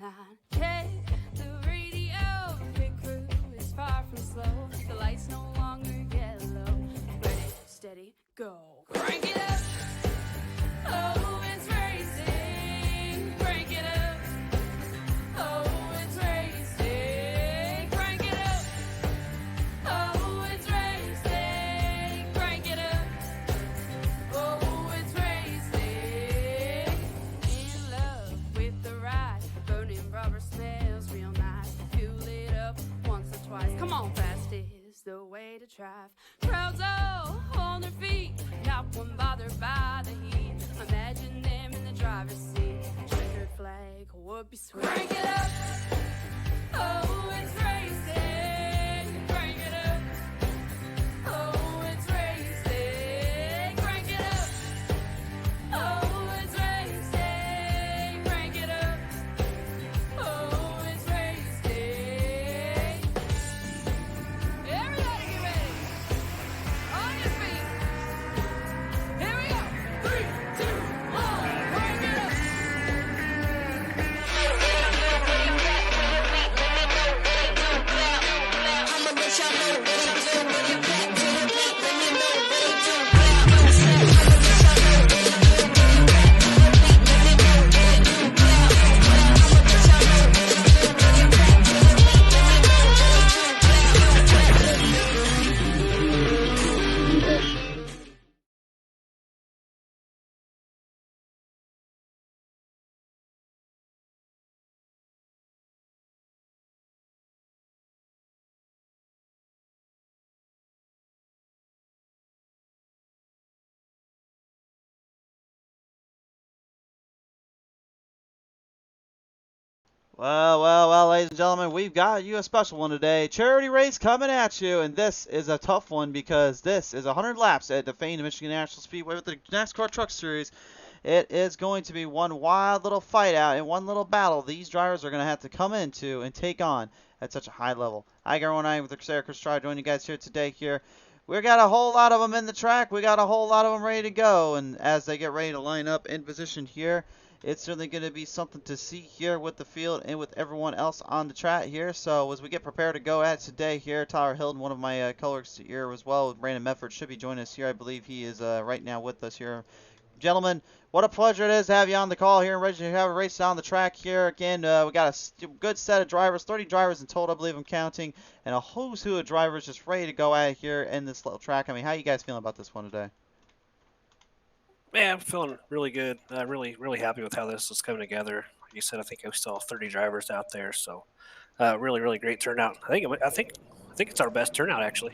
line. Check the radio, pit crew is far from slow. The lights no longer yellow. Ready, steady, go. Crank it up. Oh, it's racing. Crank it up. Oh, it's racing. Crank it up. Oh, it's racing. Crank it up. Oh, it's racing. In love with the ride. Burning rubber smells real nice. Fuel it up once or twice. Come on, fast is the way to drive. Crowds all on their feet, not one bothered by the heat. Imagine them in the driver's seat. Checkered flag would be sweet. Crank it up. Oh, it's racing. Crank it up. Oh, it's racing. Crank it up. Oh, it's racing. Crank it up. Oh, it's racing. Everybody get ready. On your feet. Here we go. 3, 2, 1. Crank it up. Well, ladies and gentlemen, we've got you a special one today. Charity race coming at you, and this is a tough one because this is 100 laps at the famed Michigan National Speedway with the NASCAR Truck Series. It is going to be one wild little fight out and one little battle these drivers are going to have to come into and take on at such a high level. I got one eye with the Crusader Chris Try joining you guys here today here. We got a whole lot of them in the track. We got a whole lot of them ready to go, and as they get ready to line up in position here, it's certainly going to be something to see here with the field and with everyone else on the track here. So as we get prepared to go at today here, Tyler Hilton, one of my colleagues here as well, with Brandon Medford, should be joining us here. I believe he is right now with us here. Gentlemen, what a pleasure it is to have you on the call here and ready to have a race on the track here. Again, we got a good set of drivers, 30 drivers in total, I believe I'm counting, and a who's who of drivers just ready to go at here in this little track. I mean, how you guys feeling about this one today? Yeah, I'm feeling really good. Really happy with how this is coming together. Like you said, I think we still have 30 drivers out there, so really great turnout. I think it's our best turnout actually.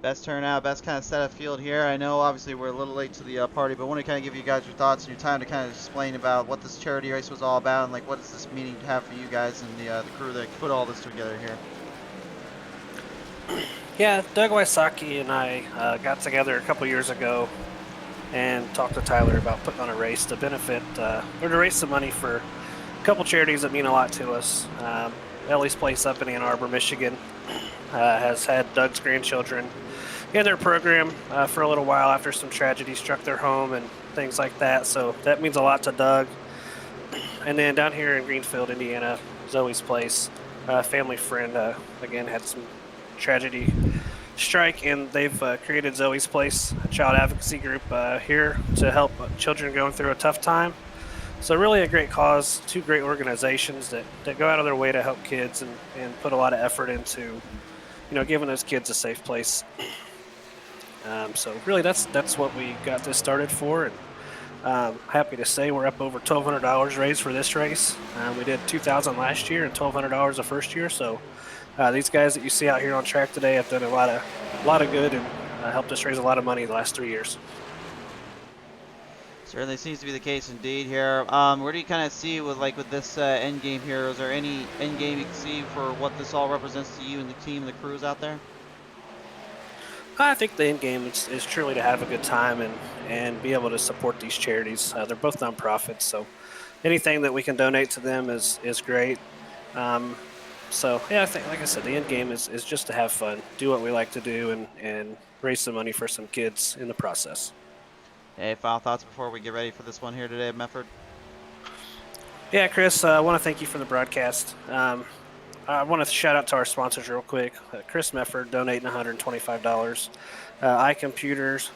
Best turnout, best kind of set of field here. I know obviously we're a little late to the party, but I want to kind of give you guys your thoughts and your time to kind of explain about what this charity race was all about and like what does this meaning have for you guys and the crew that put all this together here. Yeah, Doug Wysocki and I got together a couple years ago and talked to Tyler about putting on a race to benefit or to raise some money for a couple charities that mean a lot to us. Ellie's Place up in Ann Arbor, Michigan, has had Doug's grandchildren in their program for a little while after some tragedy struck their home and things like that. So that means a lot to Doug. And then down here in Greenfield, Indiana, Zoe's Place, family friend, again, had some tragedy strike, and they've created Zoe's Place, a child advocacy group here to help children going through a tough time. So really a great cause, two great organizations that go out of their way to help kids and put a lot of effort into, giving those kids a safe place. So really that's what we got this started for, and happy to say we're up over $1,200 raised for this race. We did $2,000 last year and $1,200 the first year, so these guys that you see out here on track today have done a lot of good and helped us raise a lot of money the last 3 years. Certainly seems to be the case indeed here. Where do you kind of see with this end game here? Is there any end game you can see for what this all represents to you and the team and the crews out there? I think the end game is truly to have a good time and be able to support these charities. They're both nonprofits, so anything that we can donate to them is great. So yeah, I think, like I said, the end game is just to have fun, do what we like to do, and raise some money for some kids in the process. Hey, final thoughts before we get ready for this one here today, Medford? Yeah, Chris, I want to thank you for the broadcast. I want to shout out to our sponsors real quick. Chris Mefford donating $125. iComputers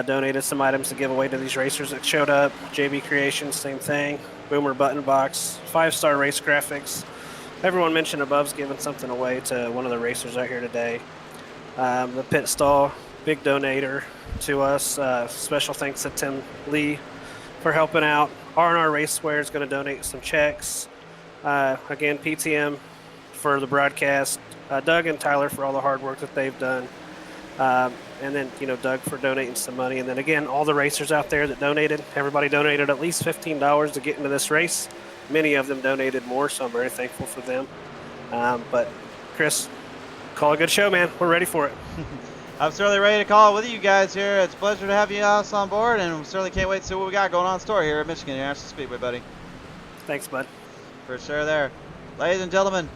donated some items to give away to these racers that showed up. JB Creations, same thing. Boomer Button Box, 5-star Race Graphics. Everyone mentioned above's giving something away to one of the racers out here today. The Pit Stall, big donator to us. Special thanks to Tim Lee for helping out. R&R Racewear is going to donate some checks. Again, PTM for the broadcast. Doug and Tyler for all the hard work that they've done. And then, Doug for donating some money. And then again, all the racers out there that donated, everybody donated at least $15 to get into this race. Many of them donated more, so I'm very thankful for them. But Chris, call a good show, man. We're ready for it. I'm certainly ready to call it with you guys here. It's a pleasure to have you us on board, and we certainly can't wait to see what we got going on in store here at Michigan International Speedway, buddy. Thanks, bud. For sure there. Ladies and gentlemen,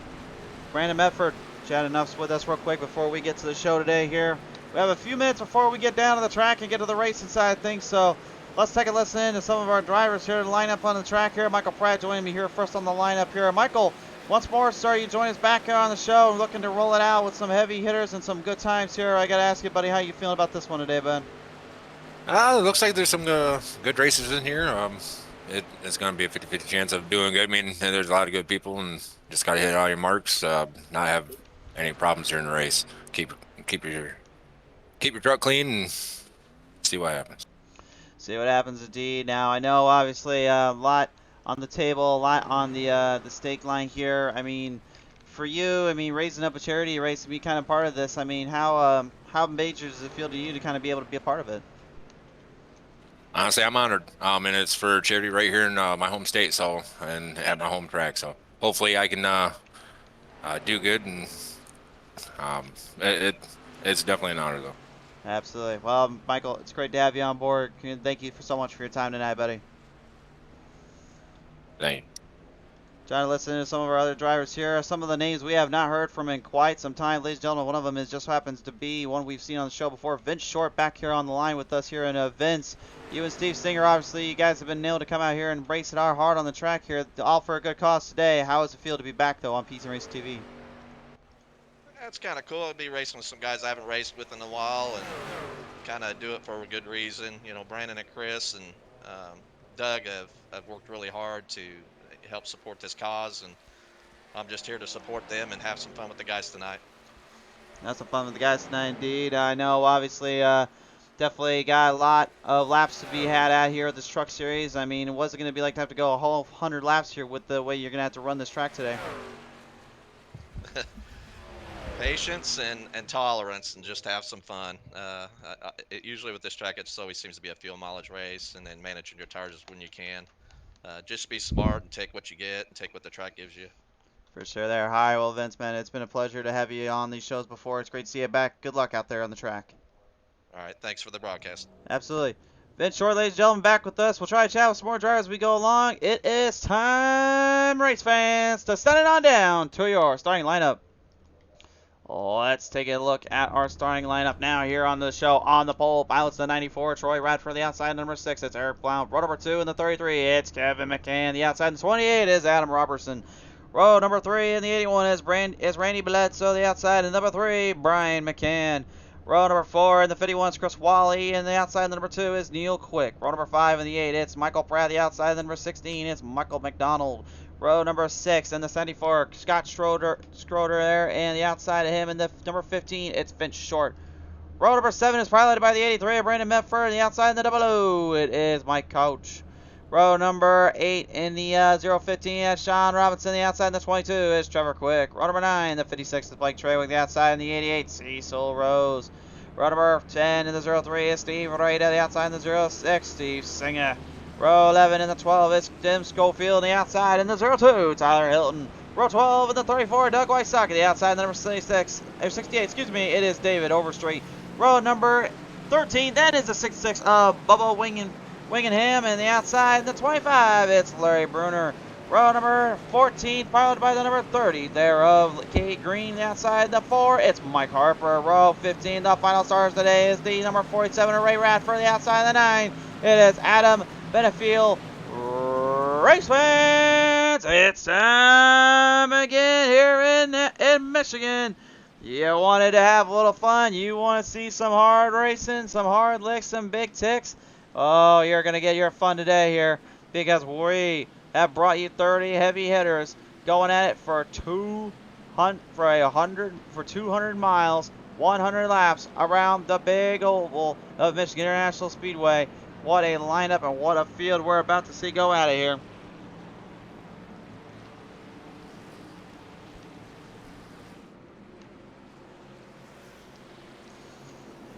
Brandon Medford chatting enough with us real quick before we get to the show today here. We have a few minutes before we get down to the track and get to the racing side of things, so let's take a listen to some of our drivers here to line up on the track here. Michael Pratt joining me here first on the lineup here. Michael, once more, sir, you join us back here on the show. Looking to roll it out with some heavy hitters and some good times here. I got to ask you, buddy, how you feeling about this one today, bud? It looks like there's some good races in here. It's going to be a 50-50 chance of doing good. I mean, there's a lot of good people, and just got to hit all your marks. Not have any problems during the race. Keep your truck clean and see what happens. See what happens, indeed. Now, I know, obviously, a lot on the table, a lot on the stake line here. I mean, for you, I mean, raising up a charity race to be kind of part of this, I mean, how major does it feel to you to kind of be able to be a part of it? Honestly, I'm honored. And it's for charity right here in my home state, so, and at my home track. So hopefully I can do good, and it's definitely an honor, though. Absolutely. Well, Michael, it's great to have you on board. Thank you so much for your time tonight, buddy. Thank you. Trying to listen to some of our other drivers here. Some of the names we have not heard from in quite some time. Ladies and gentlemen, one of them just happens to be one we've seen on the show before. Vince Short back here on the line with us here. And Vince, you and Steve Singer, obviously, you guys have been able to come out here and race it our hard on the track here, all for a good cause today. How does it feel to be back, though, on PC Race TV? That's kind of cool. I'll be racing with some guys I haven't raced with in a while, and kind of do it for a good reason. You know, Brandon and Chris and Doug have worked really hard to help support this cause, and I'm just here to support them and have some fun with the guys tonight. Have some fun with the guys tonight, indeed. I know, obviously, definitely got a lot of laps to be had out here at this truck series. I mean, what's it going to be like to have to go a whole 100 laps here with the way you're going to have to run this track today? Patience and tolerance, and just have some fun. Usually with this track, it always seems to be a fuel mileage race, and then managing your tires when you can. Just be smart and take what you get and take what the track gives you. For sure there. Hi, well, Vince, man, it's been a pleasure to have you on these shows before. It's great to see you back. Good luck out there on the track. All right, thanks for the broadcast. Absolutely. Vince Short, ladies and gentlemen, back with us. We'll try to chat with some more drivers as we go along. It is time, race fans, to send it on down to your starting lineup. Let's take a look at our starting lineup now here on the show. On the pole, pilots the 94, Troy Radford. The outside, number 6, it's Eric Blount. Row number 2 in the 33, it's Kevin McCann. The outside in the 28 is Adam Robertson. Row number 3 in the 81 is Randy Bledsoe. The outside in number 3, Brian McCann. Row number 4 in the 51 is Chris Wally. And the outside in the number 2 is Neil Quick. Row number 5 in the 8, it's Michael Pratt. The outside in the number 16 is Michael McDonald. Row number 6 in the 74, Scott Schroeder there, and the outside of him in the number 15, it's Vince Short. Row number 7 is piloted by the 83, Brandon Medford, and the outside in the 00, it is Mike Couch. Row number 8 in the 015 is Sean Robinson, the outside in the 22 is Trevor Quick. Row number 9, the 56 is Blake Trewick, the outside in the 88, Cecil Rose. Row number 10 in the 03 is Steve Rada, the outside in the 06, Steve Singer. Row 11 in the 12 is Tim Schofield. The outside in the 02, Tyler Hilton. Row 12 in the 34, Doug Wysocki. The outside in the number 68, excuse me, it is David Overstreet. Row number 13, that is the 66, Bubba Wingingham. And the outside in the 25, it's Larry Bruner. Row number 14, piloted by the number 30 thereof, Kate Green. The outside in the 4, it's Mike Harper. Row 15, the final stars today is the number 47, Ray Radford. The outside in the 9, it is Adam Benefield Racewear. boys. It's time again here in Michigan. You wanted to have a little fun. You want to see some hard racing, some hard licks, some big ticks. Oh, you're going to get your fun today here because we have brought you 30 heavy hitters going at it for 200 miles, 100 laps around the big oval of Michigan International Speedway. What a lineup and what a field we're about to see go out of here.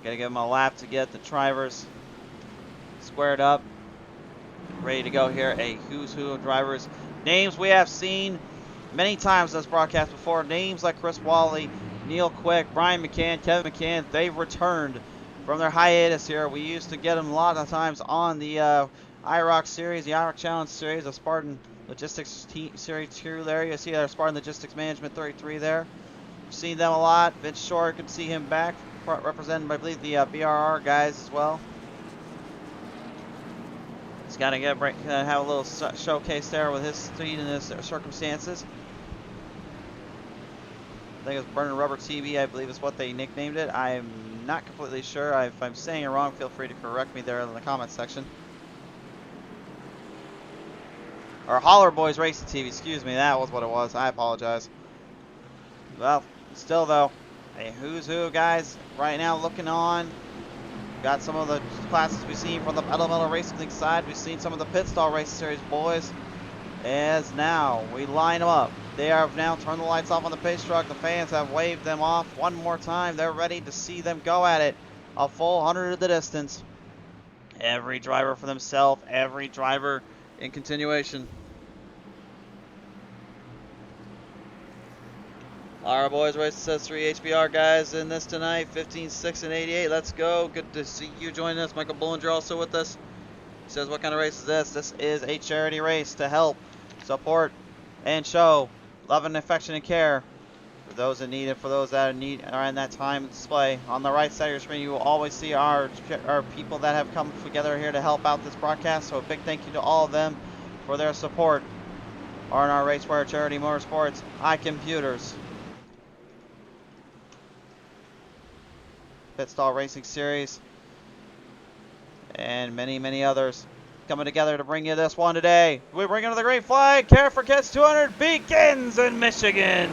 Gotta give them a lap to get the drivers squared up. Ready to go here. A who's who of drivers. Names we have seen many times in this broadcast before. Names like Chris Wally, Neil Quick, Brian McCann, Kevin McCann. They've returned from their hiatus here. We used to get them a lot of times on the IROC series, the IROC Challenge series, the Spartan Logistics Series 2 there. You see our Spartan Logistics Management 33 there. We've seen them a lot. Vince Shore, could see him back, represented by, I believe, the BRR guys as well. He's got to have a little showcase there with his speed and his circumstances. I think it was Burning Rubber TV, I believe is what they nicknamed it. I'm not completely sure. If I'm saying it wrong, feel free to correct me there in the comments section. Or Holler Boys Racing TV, excuse me, that was what it was. I apologize. Well, still though, a who's who guys right now looking on. Got some of the classes we've seen from the Elemental Racing League side. We've seen some of the Pit Stall Racing Series boys. As now we line them up. They have now turned the lights off on the pace truck. The fans have waved them off one more time. They're ready to see them go at it. A full 100 of the distance. Every driver for themselves. Every driver in continuation. Our boys race says 3 HBR guys in this tonight. 15, 6, and 88. Let's go. Good to see you joining us. Michael Bullinger also with us. He says, what kind of race is this? This is a charity race to help, support, and show love and affection and care for those in need and for those that are in that time display. On the right side of your screen, you will always see our people that have come together here to help out this broadcast. So a big thank you to all of them for their support. R&R Racewear, Charity Motorsports, iComputers, Pit Stall Racing Series, and many, many others coming together to bring you this one today. We bring into the green flag. Care for Kids 200 begins in Michigan.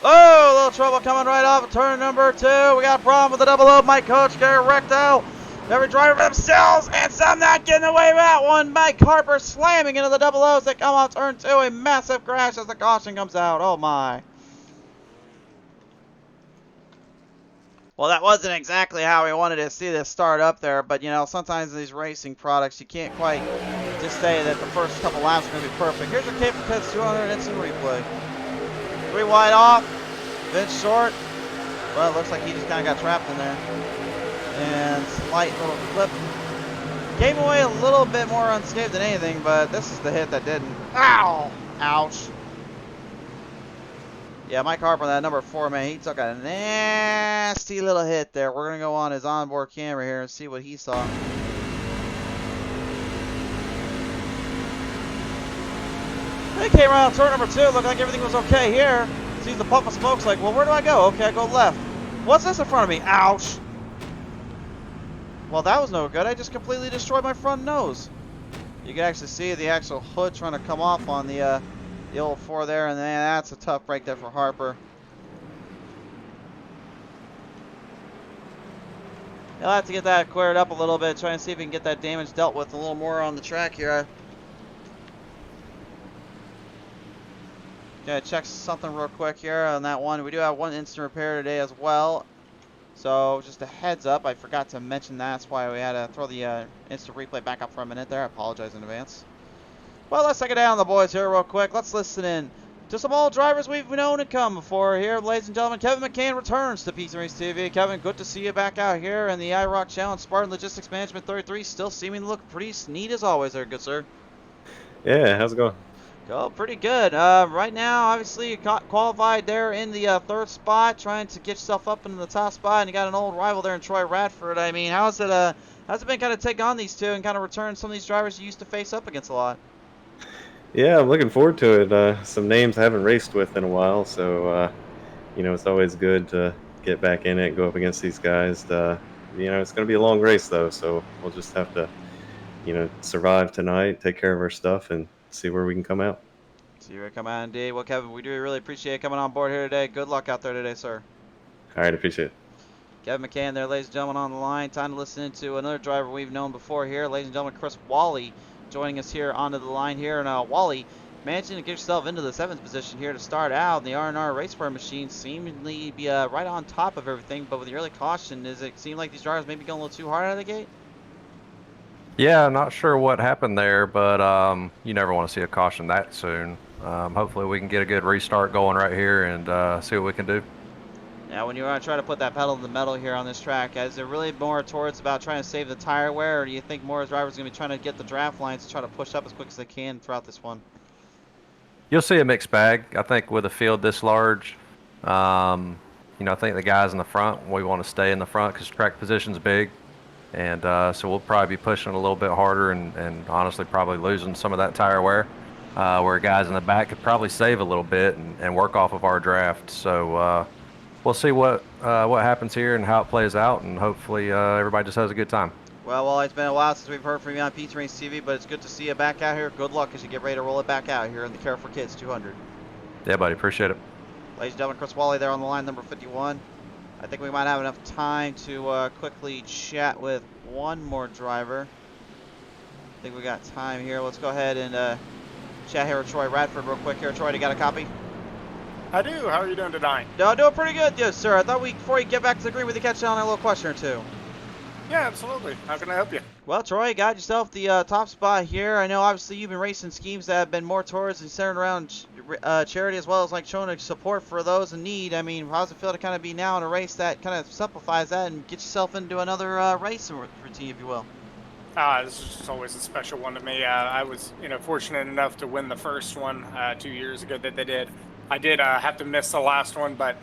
Oh, a little trouble coming right off of turn number 2. We got a problem with the double O. Mike Coach, Gary Recto. Every driver for themselves, and some not getting away with that one. Mike Harper slamming into the double O's that come off turn 2. A massive crash as the caution comes out. Oh my. Well, that wasn't exactly how we wanted to see this start up there, but you know, sometimes in these racing products, you can't quite just say that the first couple laps are going to be perfect. Here's a Cape Kids 200 instant replay. 3 wide off, Vince short. Well, it looks like he just kind of got trapped in there. And slight little flip. Came away a little bit more unscathed than anything, but this is the hit that didn't. Ow! Ouch. Yeah, Mike Harper, that number 4, man, he took a nasty little hit there. We're going to go on his onboard camera here and see what he saw. They came around turn number 2, looked like everything was okay here. Sees the puff of smoke's like, well, where do I go? Okay, I go left. What's this in front of me? Ouch. Well, that was no good. I just completely destroyed my front nose. You can actually see the actual hood trying to come off on the old 4 there, and then that's a tough break there for Harper. He'll have to get that cleared up a little bit, try and see if we can get that damage dealt with a little more on the track here. Gonna check something real quick here on that one. We do have one instant repair today as well. So just a heads up, I forgot to mention that. That's why we had to throw the instant replay back up for a minute there. I apologize in advance. Well, let's take it down the boys here real quick. Let's listen in to some old drivers we've known and come before here, ladies and gentlemen. Kevin McCann returns to Pizza Race TV. Kevin, good to see you back out here in the IROC Challenge Spartan Logistics Management 33. Still seeming to look pretty neat as always there, good sir. Yeah, how's it going? Go pretty good. Right now, obviously, you got qualified there in the third spot, trying to get yourself up into the top spot, and you got an old rival there in Troy Radford. I mean, how's it been kind of take on these two and kind of return some of these drivers you used to face up against a lot? Yeah, I'm looking forward to it. Some names I haven't raced with in a while, so you know, it's always good to get back in it and go up against these guys. You know, it's going to be a long race though, so we'll just have to, you know, survive tonight, take care of our stuff, and see where we can come out. See where you come out indeed. Well, Kevin, we do really appreciate you coming on board here today. Good luck out there today, sir. All right, appreciate it. Kevin McCann there, ladies and gentlemen, on the line. Time to listen to another driver we've known before here. Ladies and gentlemen, Chris Wally joining us here onto the line here. And Wally, managing to get yourself into the 7th position here to start out. The R&R Racewear machine seemingly be right on top of everything, but with the early caution, does it seem like these drivers may be going a little too hard out of the gate? Yeah, not sure what happened there, but you never want to see a caution that soon. Hopefully we can get a good restart going right here and see what we can do. Now, when you want to try to put that pedal to the metal here on this track, is it really more towards about trying to save the tire wear, or do you think more drivers are going to be trying to get the draft lines to try to push up as quick as they can throughout this one? You'll see a mixed bag. I think with a field this large, you know, I think the guys in the front, we want to stay in the front because track position's big. And so we'll probably be pushing a little bit harder and honestly probably losing some of that tire wear, where guys in the back could probably save a little bit and work off of our draft. So we'll see what happens here and how it plays out, and hopefully everybody just has a good time. Well, it's been a while since we've heard from you on Pizza Race TV, but it's good to see you back out here. Good luck as you get ready to roll it back out here in the Care for Kids 200. Yeah, buddy, appreciate it. Ladies and gentlemen, Chris Wally there on the line, number 51. I think we might have enough time to quickly chat with one more driver. I think we got time here. Let's go ahead and chat here with Troy Radford real quick here. Troy, you got a copy? I do. How are you doing tonight? No, doing pretty good, yes, sir. I thought before you get back to the green, we could catch you on a little question or two. Yeah, absolutely. How can I help you? Well, Troy, you got yourself the top spot here. I know obviously you've been racing schemes that have been more towards and centered around charity, as well as like showing support for those in need. I mean, how does it feel to kind of be now in a race that kind of simplifies that and get yourself into another race routine, if you will? This is just always a special one to me. I was, fortunate enough to win the first one 2 years ago that they did. I did have to miss the last one, but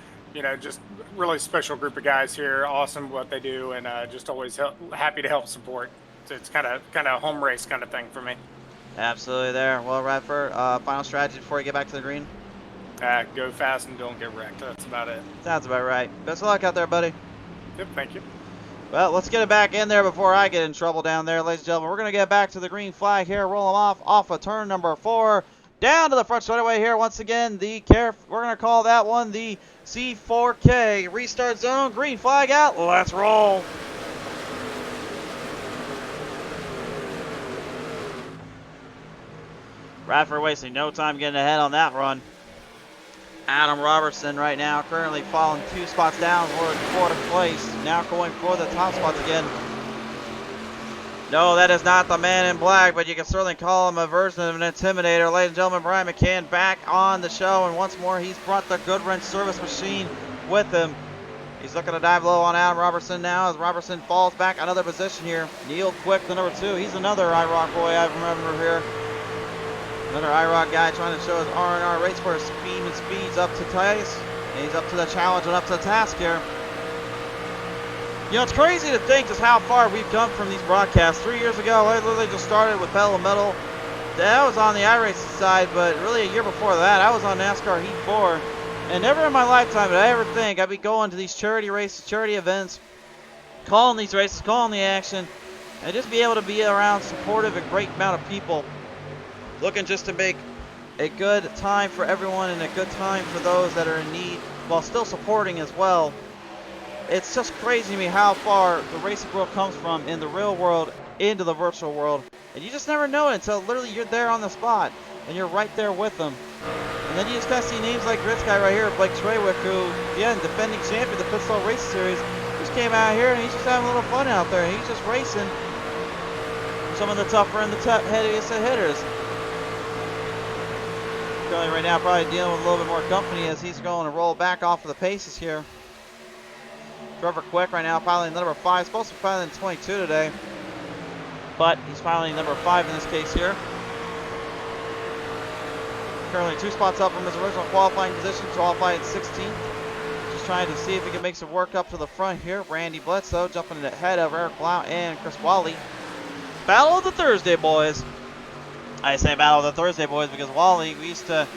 just really special group of guys here. Awesome what they do, and just always happy to help support. So it's kind of a home race kind of thing for me. Absolutely there. Well, Radford, final strategy before you get back to the green? Go fast and don't get wrecked. That's about it. Sounds about right. Best of luck out there, buddy. Yep, thank you. Well, let's get it back in there before I get in trouble down there, ladies and gentlemen. We're going to get back to the green flag here, roll them off of turn number 4. Down to the front straightaway here once again. We're going to call that one the C4K restart zone. Green flag out. Let's roll. Radford wasting no time getting ahead on that run. Adam Robertson right now currently falling 2 spots down toward 4th place. Now going for the top spots again. No, that is not the man in black, but you can certainly call him a version of an intimidator. Ladies and gentlemen, Brian McCann back on the show, and once more he's brought the Good Wrench service machine with him. He's looking to dive low on Adam Robertson now as Robertson falls back another position here. Neil Quick, the number 2. He's another IROC boy I remember here. Another IROC guy trying to show his R&R Racewear speeds up to Tice. And he's up to the challenge and up to the task here. It's crazy to think just how far we've come from these broadcasts. 3 years ago, I literally just started with pedal and metal. That was on the iRacing side, but really a year before that, I was on NASCAR Heat 4. And never in my lifetime did I ever think I'd be going to these charity races, charity events, calling these races, calling the action, and just be able to be around supportive and great amount of people looking just to make a good time for everyone and a good time for those that are in need while still supporting as well. It's just crazy to me how far the racing world comes from in the real world into the virtual world. And you just never know it until literally you're there on the spot and you're right there with them. And then you just kind of see names like this guy right here, Blake Treywick, who, again, defending champion of the Pit Stop Race Series, just came out here and he's just having a little fun out there. He's just racing some of the tougher and the heaviest hitters. Skullie right now probably dealing with a little bit more company as he's going to roll back off of the paces here. Trevor Quick right now piloting number 5. Supposed to be piloting 22 today, but he's piloting number 5 in this case here. Currently 2 spots up from his original qualifying position, qualifying 16th. Just trying to see if he can make some work up to the front here. Randy Bledsoe jumping ahead of Eric Blount and Chris Wally. Battle of the Thursday boys. I say Battle of the Thursday boys because Wally, we used to,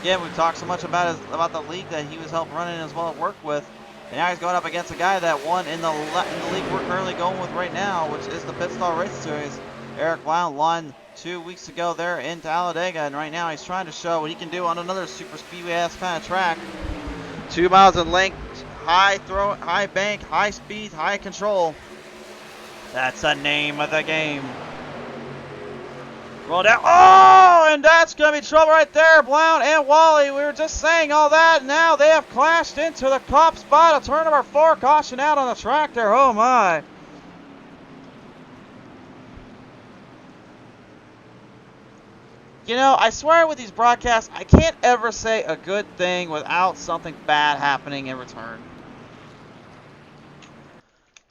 again, we've talked so much about the league that he was helping running as well at work with. And now he's going up against a guy that won in the league we're currently going with right now, which is the Pitstar Race Series. Eric Blount won 2 weeks ago there in Talladega, and right now he's trying to show what he can do on another super speedway-ass kind of track. 2 miles in length, high throw, high bank, high speed, high control. That's the name of the game. Roll down. Oh, and that's going to be trouble right there. Blount and Wally, we were just saying all that. And now they have clashed into the top spot. A turn number 4, caution out on the track there. Oh, my. You know, I swear with these broadcasts, I can't ever say a good thing without something bad happening in return.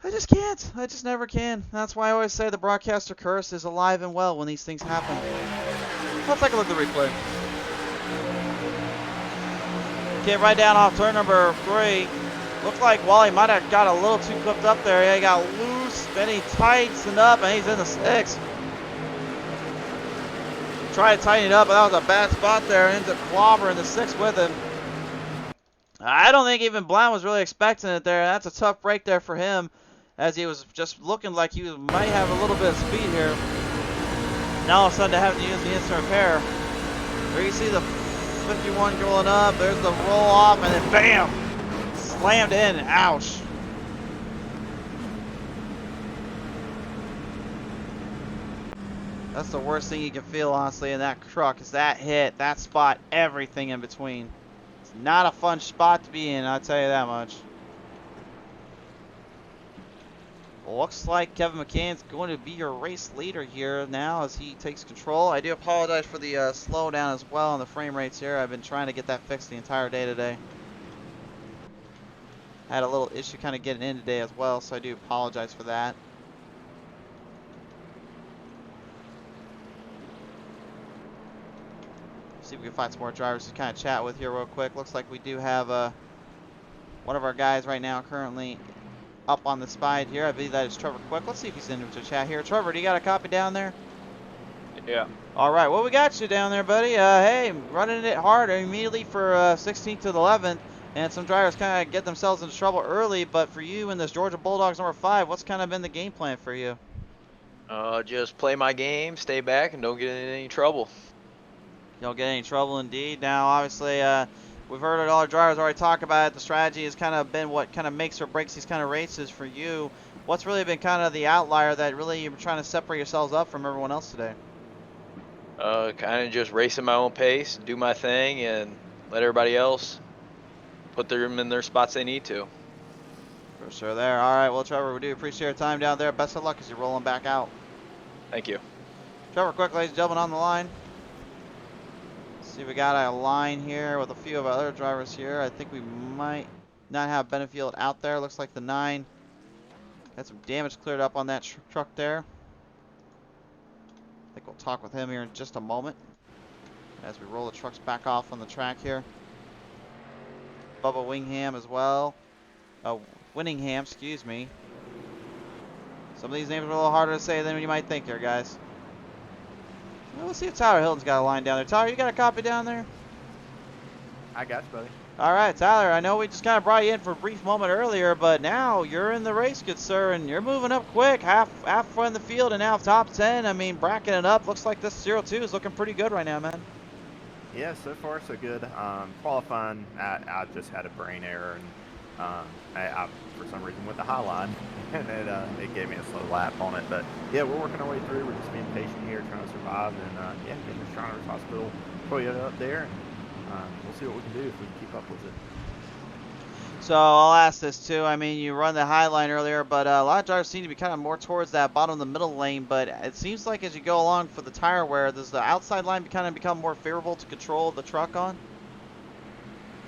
I just can't. I just never can. That's why I always say the broadcaster curse is alive and well when these things happen. Let's take a look at the replay. Okay, right down off turn number 3. Looks like Wally might have got a little too clipped up there. Yeah, he got loose, then he tightened up, and he's in the 6. Tried to tighten it up, but that was a bad spot there. Ends up clobbering the 6 with him. I don't think even Blount was really expecting it there. That's a tough break there for him, as he was just looking like he might have a little bit of speed here. Now all of a sudden to have to use the instant repair. There you see the 51 going up. There's the roll off, and then bam! Slammed in. Ouch. That's the worst thing you can feel, honestly, in that truck, is that hit, that spot, everything in between. It's not a fun spot to be in, I'll tell you that much. Looks like Kevin McCann's going to be your race leader here now as he takes control. I do apologize for the slowdown as well on the frame rates here. I've been trying to get that fixed the entire day today. Had a little issue kind of getting in today as well, so I do apologize for that. See if we can find some more drivers to kind of chat with here real quick. Looks like we do have one of our guys right now currently up on the spide here. I believe that is Trevor Quick. Let's see if he's into chat here. Trevor, do you got a copy down there? Yeah. All right, well, we got you down there, buddy. Hey, running it hard immediately for 16th to the 11th, and some drivers kind of get themselves into trouble early, but for you and this Georgia Bulldogs number 5, what's kind of been the game plan for you? Just play my game, stay back, and don't get in any trouble. You don't get any trouble indeed. Now, obviously, we've heard all our drivers already talk about it. The strategy has kind of been what kind of makes or breaks these kind of races for you. What's really been kind of the outlier that really you're trying to separate yourselves up from everyone else today? Kind of just racing my own pace, do my thing, and let everybody else put them in their spots they need to. For sure there. All right, well, Trevor, we do appreciate your time down there. Best of luck as you're rolling back out. Thank you. Trevor Quick, ladies and gentlemen, on the line. See, we got a line here with a few of our other drivers here. I think we might not have Benefield out there. Looks like the 9 had some damage cleared up on that truck there. I think we'll talk with him here in just a moment as we roll the trucks back off on the track here. Bubba Wingham as well. Winningham, excuse me. Some of these names are a little harder to say than you might think here, guys. Well, let's see if Tyler Hilton's got a line down there. Tyler, you got a copy down there? I got you, buddy. All right, Tyler, I know we just kind of brought you in for a brief moment earlier, but now you're in the race, good sir, and you're moving up quick, halfway in the field, and now top 10. I mean, bracketing it up. Looks like this 02 is looking pretty good right now, man. Yeah, so far so good. Qualifying, I just had a brain error, and I for some reason went the high line, and it gave me a slow lap on it. But yeah, we're working our way through. We're just being patient here, trying to survive, and yeah, getting the Shriners Hospital Toyota up there, and we'll see what we can do if we can keep up with it. So I'll ask this too. I mean, you run the high line earlier, but a lot of drivers seem to be kind of more towards that bottom of the middle lane. But it seems like as you go along for the tire wear, does the outside line kind of become more favorable to control the truck on?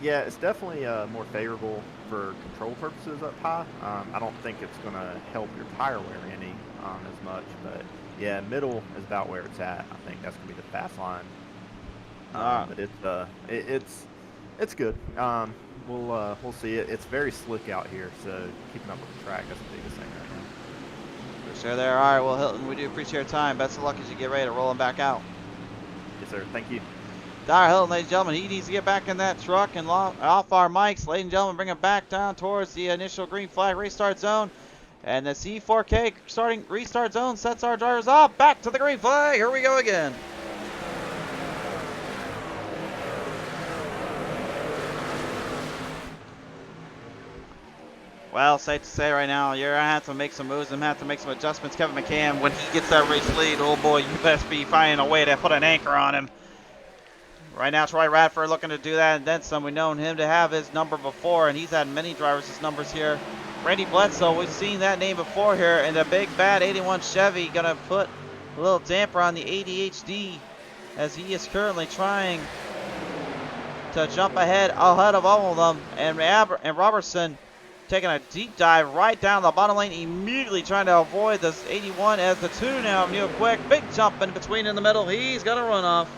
Yeah, it's definitely more favorable for control purposes up high. I don't think it's going to help your tire wear any as much, but yeah, middle is about where it's at. I think that's going to be the fast line. But it's good. We'll see it. It's very slick out here, so keeping up with the track, that's the biggest thing right now. For sure there. All right, well, Hilton, we do appreciate your time. Best of luck as you get ready to roll him back out. Yes, sir. Thank you. Dyer Hilton, ladies and gentlemen, he needs to get back in that truck and off our mics. Ladies and gentlemen, bring him back down towards the initial green flag restart zone. And the C4K starting restart zone sets our drivers off. Back to the green flag. Here we go again. Well, safe to say right now, you're going to have to make some moves and have to make some adjustments. Kevin McCann, when he gets that race lead, oh boy, you best be finding a way to put an anchor on him. Right now, Troy Radford looking to do that and then some. We've known him to have his number before, and he's had many drivers' his numbers here. Randy Bledsoe, we've seen that name before here, and the big bad 81 Chevy going to put a little damper on the ADHD as he is currently trying to jump ahead of all of them. And Robertson taking a deep dive right down the bottom lane, immediately trying to avoid this 81 as the 2 now. Neil Quick, big jump in between in the middle. He's going to run off.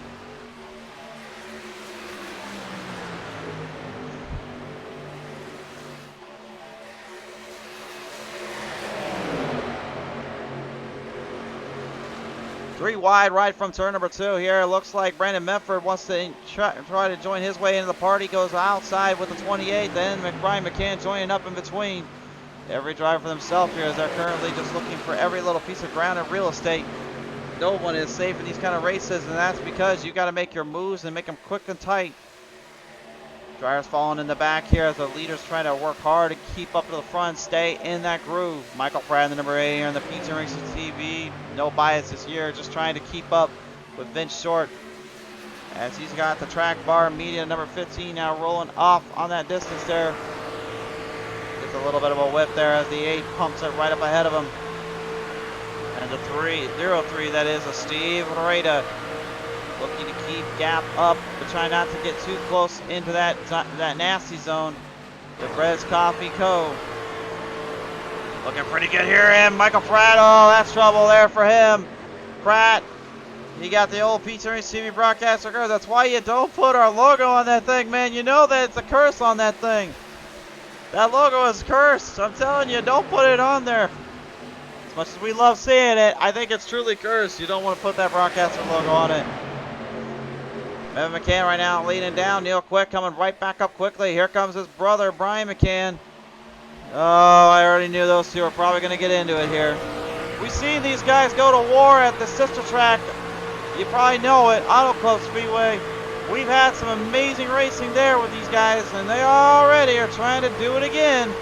Three wide right from turn number 2 here. It looks like Brandon Medford wants to try to join his way into the party. Goes outside with the 28. Then Brian McCann joining up in between. Every driver for themselves here as they're currently just looking for every little piece of ground and real estate. No one is safe in these kind of races, and that's because you got to make your moves and make them quick and tight. Drivers falling in the back here as the leaders trying to work hard to keep up to the front, stay in that groove. Michael Pratt, the number 8 here on the Pizza Racing TV. No bias this year, just trying to keep up with Vince Short as he's got the track bar media number 15 now rolling off on that distance there. Gets a little bit of a whip there as the 8 pumps it right up ahead of him. And the 03, that is a Steve Rada. Looking to keep gap up, but try not to get too close into that nasty zone. The Brez Coffee Co. Looking pretty good here, and Michael Pratt. Oh, that's trouble there for him. Pratt, he got the old Pizza Racing TV broadcaster curse. That's why you don't put our logo on that thing, man. You know that it's a curse on that thing. That logo is cursed. I'm telling you, don't put it on there. As much as we love seeing it, I think it's truly cursed. You don't want to put that broadcaster logo on it. Evan McCann right now leading down. Neil Quick coming right back up quickly. Here comes his brother, Brian McCann. Oh, I already knew those two are probably going to get into it here. We've seen these guys go to war at the sister track. You probably know it, Auto Club Speedway. We've had some amazing racing there with these guys, and they already are trying to do it again.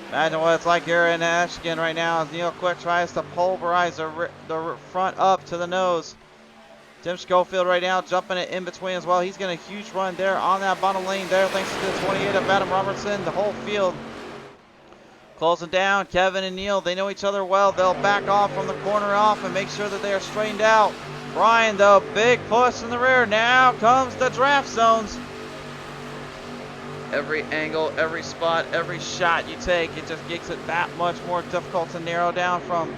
Imagine what it's like here in Michigan right now as Neil Quick tries to pulverize the front up to the nose. Tim Schofield right now jumping it in between as well. He's getting a huge run there on that bottom lane there thanks to the 28 of Adam Robertson. The whole field closing down. Kevin and Neil, they know each other well. They'll back off from the corner off and make sure that they are straightened out. Brian, though, big push in the rear. Now comes the draft zones. Every angle, every spot, every shot you take, it just makes it that much more difficult to narrow down from.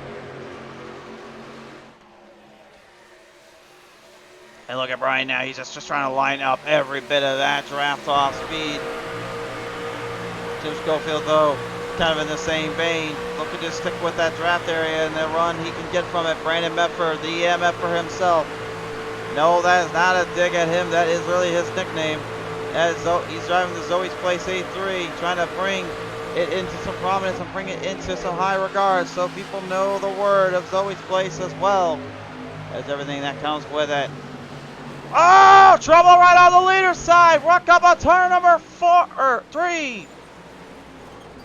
And look at Brian now. He's just trying to line up every bit of that draft off speed. Tim Schofield, though, kind of in the same vein, looking to stick with that draft area and the run he can get from it. Brandon Medford, the EMF for himself. No, that is not a dig at him. That is really his nickname. He's driving the Zoe's Place A3, trying to bring it into some prominence and bring it into some high regard so people know the word of Zoe's Place as well as everything that comes with it. Oh, trouble right on the leader's side. Rock up on turn number 3.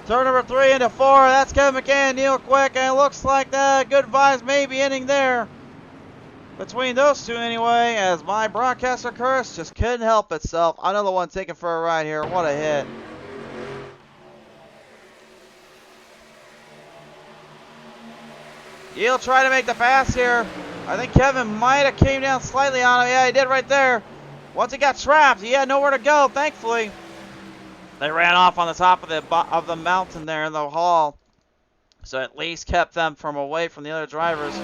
Turn number 3 into 4. That's Kevin McCann, Neil Quick, and it looks like the good vibes may be ending there. between those two anyway, as my broadcaster curse just couldn't help itself. Another one taken for a ride here. What a hit. He'll try to make the pass here. I think Kevin might have came down slightly on him. Yeah, he did right there. Once he got trapped, he had nowhere to go, thankfully. They ran off on the top of the mountain there in the hall. So at least kept them from away from the other drivers.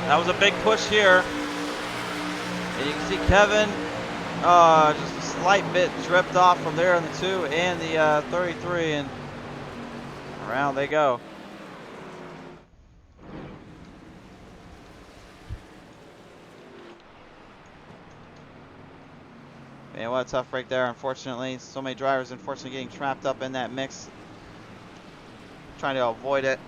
That was a big push here. And you can see Kevin just a slight bit dripped off from there in the 2 and the 33, and around they go. Man, what a tough break there, unfortunately. So many drivers, unfortunately, getting trapped up in that mix. Trying to avoid it.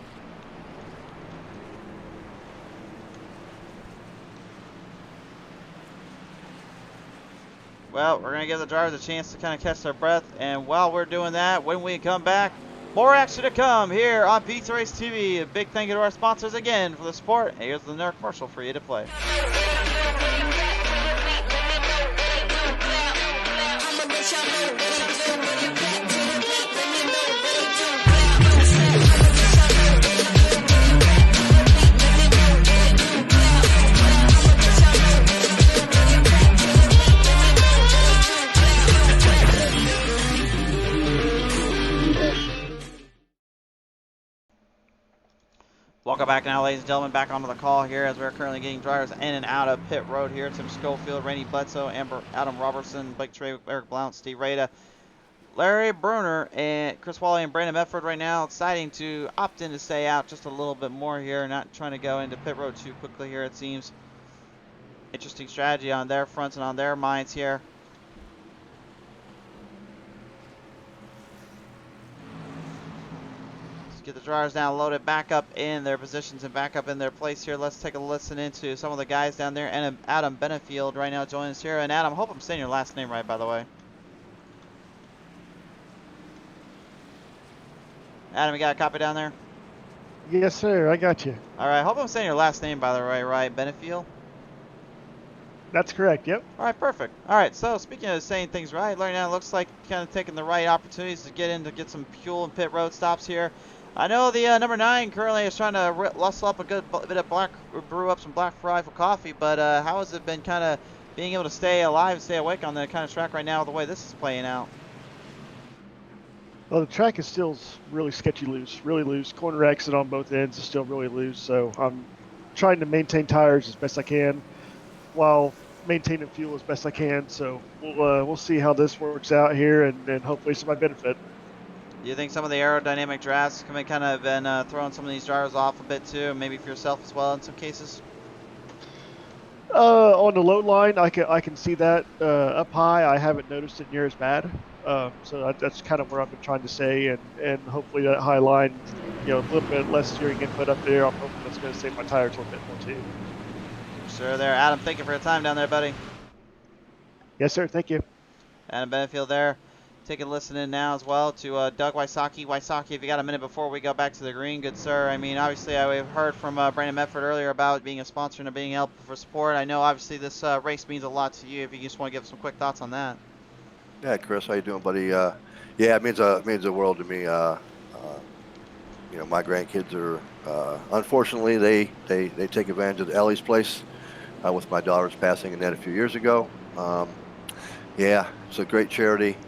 Well, we're going to give the drivers a chance to kind of catch their breath. And while we're doing that, when we come back, more action to come here on Pizza Race TV. A big thank you to our sponsors again for the support. And here's the nerd commercial for you to play. Welcome back now, ladies and gentlemen, back onto the call here as we're currently getting drivers in and out of pit road here. Tim Schofield, Randy Bledsoe, Adam Robertson, Blake Trey, Eric Blount, Steve Rada, Larry Bruner, and Chris Wally and Brandon Medford right now deciding to opt in to stay out just a little bit more here, not trying to go into pit road too quickly here, it seems. Interesting strategy on their fronts and on their minds here. Get the drivers now loaded back up in their positions and back up in their place here. Let's take a listen into some of the guys down there. And Adam Benefield right now joining us here. And Adam, I hope I'm saying your last name right, by the way. Adam, you got a copy down there? Yes, sir. I got you. All right. I hope I'm saying your last name, by the way, right? Benefield? That's correct. Yep. All right, perfect. All right, so speaking of saying things right, right now it looks like kind of taking the right opportunities to get in to get some fuel and pit road stops here. I know the number 9 currently is trying to rustle up a good bit of brew up some Black Rifle coffee, but how has it been kind of being able to stay alive and stay awake on the kind of track right now the way this is playing out? Well, the track is still really sketchy loose, really loose. Corner exit on both ends is still really loose, so I'm trying to maintain tires as best I can while maintaining fuel as best I can. So we'll see how this works out here, and hopefully it's to my benefit. Do you think some of the aerodynamic drafts have kind of been throwing some of these drivers off a bit too, maybe for yourself as well in some cases? On the load line, I can see that. Up high, I haven't noticed it near as bad. So that's kind of where I've been trying to say, and hopefully that high line, a little bit less steering input up there. I'm hoping that's going to save my tires a little bit more too. Sure there. Adam, thank you for your time down there, buddy. Yes, sir. Thank you. Adam Benefield there. Taking a listen in now as well to Doug Wysocki. Wysocki, if you got a minute before we go back to the green, good sir. I mean, obviously, we've heard from Brandon Medford earlier about being a sponsor and being helpful for support. I know, obviously, this race means a lot to you. If you just want to give some quick thoughts on that. Yeah, Chris, how you doing, buddy? Yeah, it means a world to me. My grandkids are unfortunately they take advantage of Ellie's place with my daughter's passing and that a few years ago. Yeah, it's a great charity.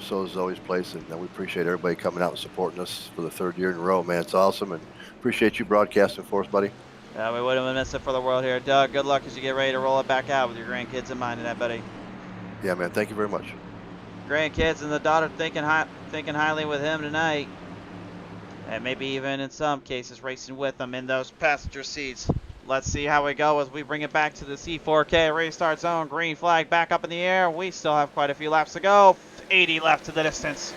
So is Zoe's place, and we appreciate everybody coming out and supporting us for the 3rd year in a row, man. It's awesome, and appreciate you broadcasting for us, buddy. Yeah, we wouldn't have missed it for the world here. Doug, good luck as you get ready to roll it back out with your grandkids in mind and that, buddy. Yeah, man, thank you very much. Grandkids and the daughter thinking highly with him tonight, and maybe even in some cases racing with them in those passenger seats. Let's see how we go as we bring it back to the C4K restart zone. Green flag back up in the air. We still have quite a few laps to go. 80 left to the distance.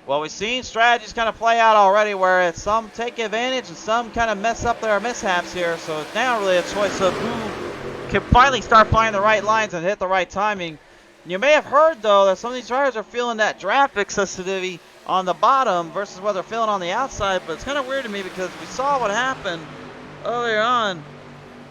Well, we've seen strategies kind of play out already where some take advantage and some kind of mess up their mishaps here. So it's now really a choice of who can finally start finding the right lines and hit the right timing. You may have heard, though, that some of these drivers are feeling that draft excessivity on the bottom versus what they're feeling on the outside, but it's kind of weird to me because we saw what happened earlier on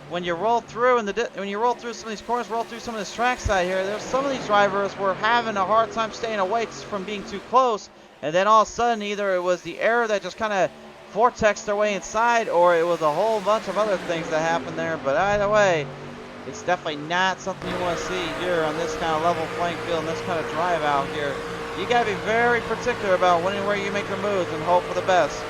when you roll through when you roll through some of these corners, roll through some of this trackside here. There's some of these drivers were having a hard time staying away from being too close, and then all of a sudden either it was the air that just kind of vortexed their way inside, or it was a whole bunch of other things that happened there. But either way, it's definitely not something you want to see here on this kind of level playing field and this kind of drive out here. You got to be very particular about when and where you make your moves and hope for the best.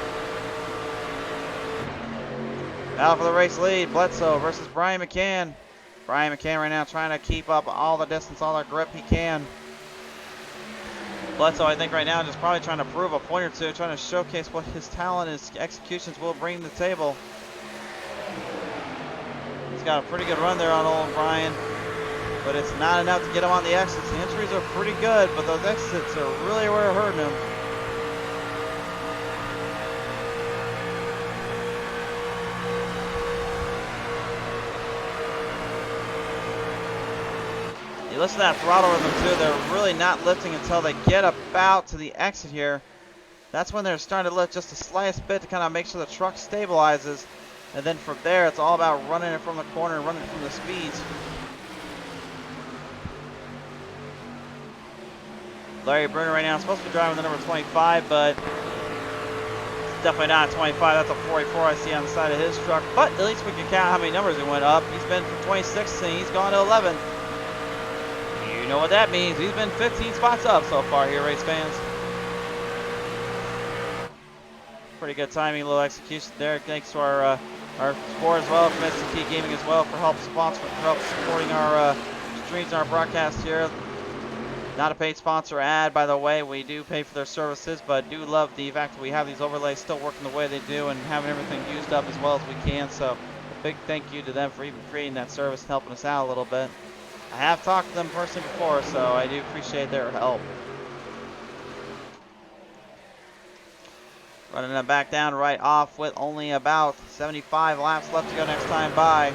Battle for the race lead, Bledsoe versus Brian McCann. Brian McCann right now trying to keep up all the distance, all the grip he can. Bledsoe, I think right now just probably trying to prove a point or two, trying to showcase what his talent and his executions will bring to the table. He's got a pretty good run there on old Brian, but it's not enough to get him on the exits. The entries are pretty good, but those exits are really where they're hurting him. You listen to that throttle rhythm too, they're really not lifting until they get about to the exit here. That's when they're starting to lift just the slightest bit to kind of make sure the truck stabilizes. And then from there, it's all about running it from the corner and running it from the speeds. Larry Bruner right now is supposed to be driving the number 25, but it's definitely not 25. That's a 44 I see on the side of his truck. But at least we can count how many numbers he went up. He's been from 26 and he's gone to 11. You know what that means. He's been 15 spots up so far here, race fans. Pretty good timing, a little execution there. Thanks to our sport as well, from SCT Gaming as well, for help supporting our streams and our broadcast here. Not a paid sponsor ad, by the way. We do pay for their services, but do love the fact that we have these overlays still working the way they do and having everything used up as well as we can. So a big thank you to them for even creating that service and helping us out a little bit. I have talked to them personally before, so I do appreciate their help. Running them back down right off with only about 75 laps left to go next time by.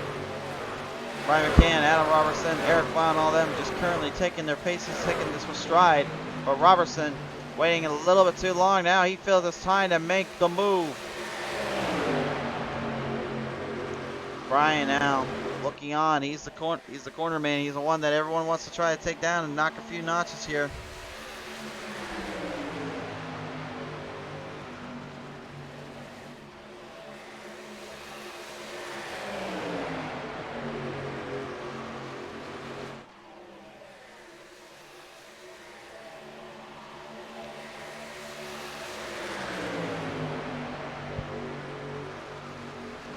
Brian McCann, Adam Robertson, Eric Brown, all them just currently taking their paces, taking this with stride. But Robertson waiting a little bit too long now. He feels it's time to make the move. Brian now looking on. He's the corner man. He's the one that everyone wants to try to take down and knock a few notches here.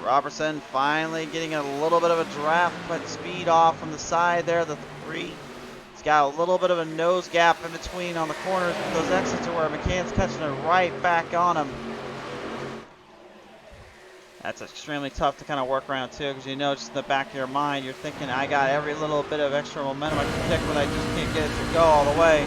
Robertson finally getting a little bit of a draft, but speed off from the side there, the 3. He's got a little bit of a nose gap in between on the corners with those exits where McCann's catching it right back on him. That's extremely tough to kind of work around too, because you know just in the back of your mind, you're thinking, I got every little bit of extra momentum I can pick, but I just can't get it to go all the way.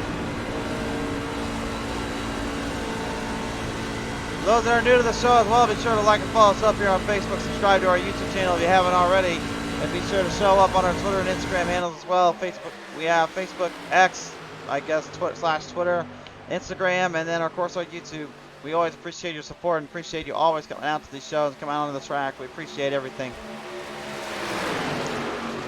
For those that are new to the show as well, be sure to like and follow us up here on Facebook. Subscribe to our YouTube channel if you haven't already. And be sure to show up on our Twitter and Instagram handles as well. Facebook, we have Facebook, X, I guess, /Twitter, Instagram, and then of course our YouTube. We always appreciate your support and appreciate you always coming out to these shows and coming out onto the track. We appreciate everything.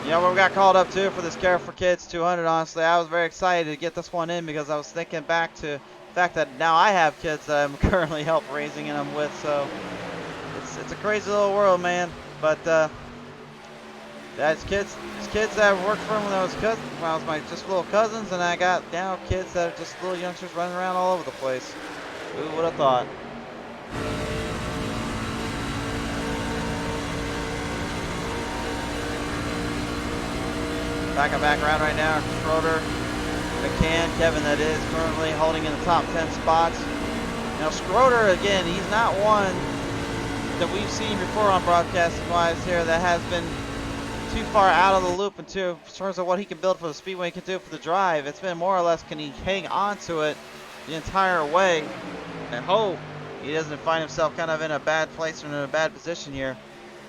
You know what we got called up to for this Care for Kids 200, honestly, I was very excited to get this one in because I was thinking back to the fact that now I have kids that I'm currently help raising them with, so it's a crazy little world, man. But that's kids that I've worked for when I was my just little cousins, and I got now kids that are just little youngsters running around all over the place. Who would have thought? Back around right now. Schroeder, McCann, Kevin, that is currently holding in the top 10 spots. Now Schroeder, again, he's not one that we've seen before on broadcasting wise here that has been too far out of the loop in terms of what he can build for the Speedway, he can do for the drive. It's been more or less, can he hang on to it the entire way? I hope he doesn't find himself kind of in a bad place or in a bad position here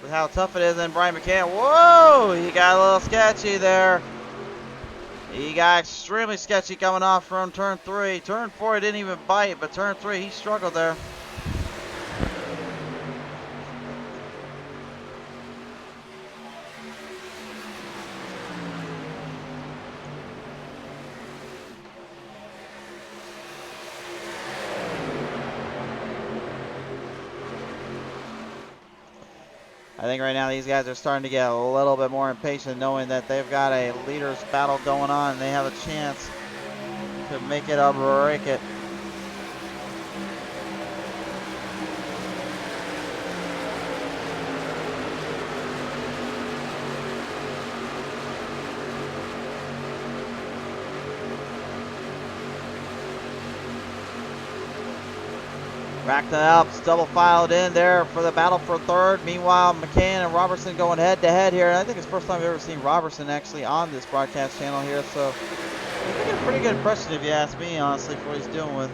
with how tough it is. And Brian McCann, whoa, he got a little sketchy there. He got extremely sketchy coming off from turn 3. Turn 4 didn't even bite, but turn 3 he struggled there. I think right now these guys are starting to get a little bit more impatient, knowing that they've got a leaders battle going on and they have a chance to make it or break it. Rack the Alps double filed in there for the battle for third. Meanwhile, McCann and Robertson going head to head here. I think it's the first time I've ever seen Robertson actually on this broadcast channel here. So he's making a pretty good impression if you ask me, honestly, for what he's doing with.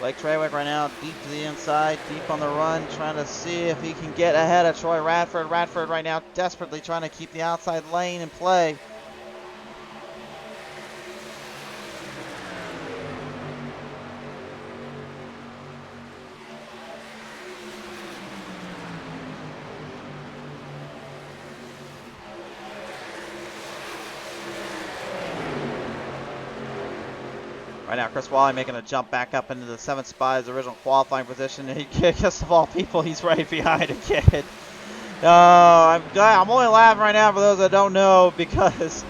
Blake Trawick right now deep to the inside, deep on the run, trying to see if he can get ahead of Troy Radford. Radford right now desperately trying to keep the outside lane in play. Right now, Chris Wally making a jump back up into the 7th spot, his original qualifying position. And he just of all people, he's right behind a kid. I'm only laughing right now for those that don't know, because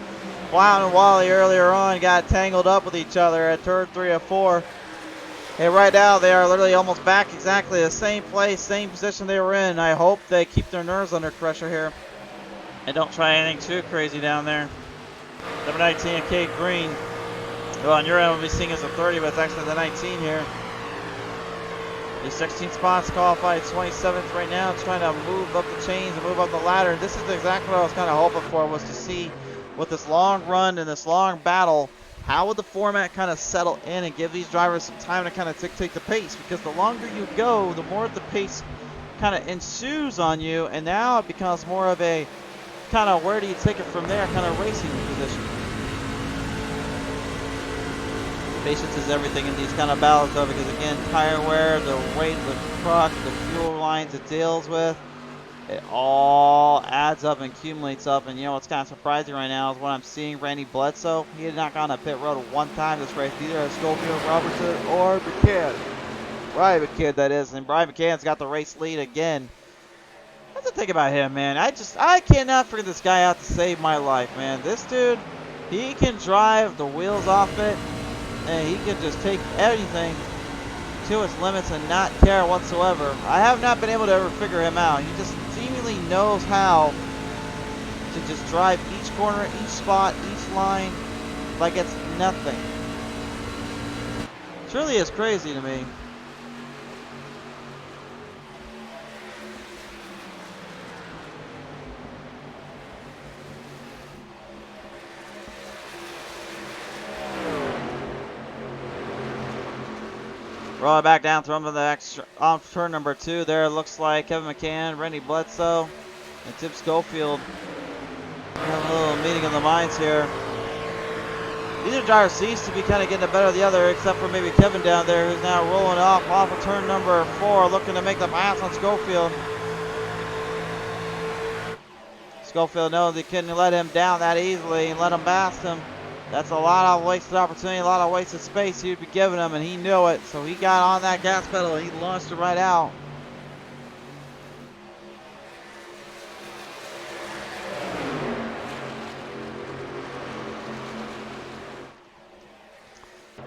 Clown and Wally earlier on got tangled up with each other at turn 3 of 4. And right now they are literally almost back exactly the same place, same position they were in. I hope they keep their nerves under pressure here and don't try anything too crazy down there. Number 19, Kate Green. Well, on your end, we'll be seeing as a 30, but it's actually the 19 here. The 16 spots qualified 27th right now, trying to move up the chains and move up the ladder. This is exactly what I was kind of hoping for, was to see with this long run and this long battle, how would the format kind of settle in and give these drivers some time to kind of dictate the pace? Because the longer you go, the more the pace kind of ensues on you, and now it becomes more of a kind of where do you take it from there kind of racing position. Patience is everything in these kind of battles, though, because again, tire wear, the weight of the truck, the fuel lines it deals with, it all adds up and accumulates up. And you know what's kind of surprising right now is what I'm seeing Randy Bledsoe. He had not gone on pit road one time this race, either as Schofield, Robertson, or McCann. Brian McCann, that is. And Brian McCann's got the race lead again. That's the thing about him, man. I cannot figure this guy out to save my life, man. This dude, he can drive the wheels off it. And he can just take everything to its limits and not care whatsoever. I have not been able to ever figure him out. He just seemingly knows how to just drive each corner, each spot, each line like it's nothing. It really is crazy to me. Rolling back down through the extra off turn number 2. There it looks like Kevin McCann, Randy Bledsoe, and Tim Schofield. Having a little meeting of the minds here. Neither driver seems to be kind of getting the better of the other, except for maybe Kevin down there, who's now rolling off of turn number 4, looking to make the pass on Schofield. Schofield knows he couldn't let him down that easily and let him past him. That's a lot of wasted opportunity, a lot of wasted space he'd be giving him, and he knew it. So he got on that gas pedal and he launched it right out.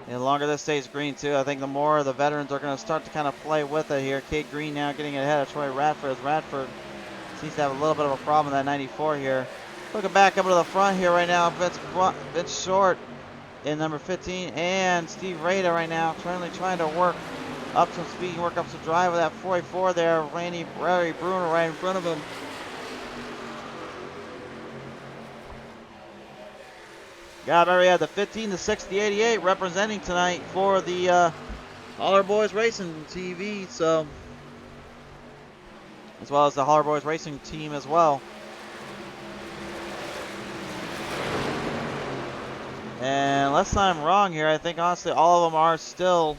And the longer this stays green, too, I think the more the veterans are going to start to kind of play with it here. Kate Green now getting ahead of Troy Radford, as Radford seems to have a little bit of a problem with that 94 here. Looking back up to the front here right now, Vince Short in number 15, and Steve Rada right now currently trying to work up some speed, work up some drive with that 44 there. Randy Bruner right in front of him. Got already had the 15, the 60, 88 representing tonight for the Holler Boys Racing TV, so as well as the Holler Boys Racing team as well. And unless I'm wrong here, I think honestly all of them are still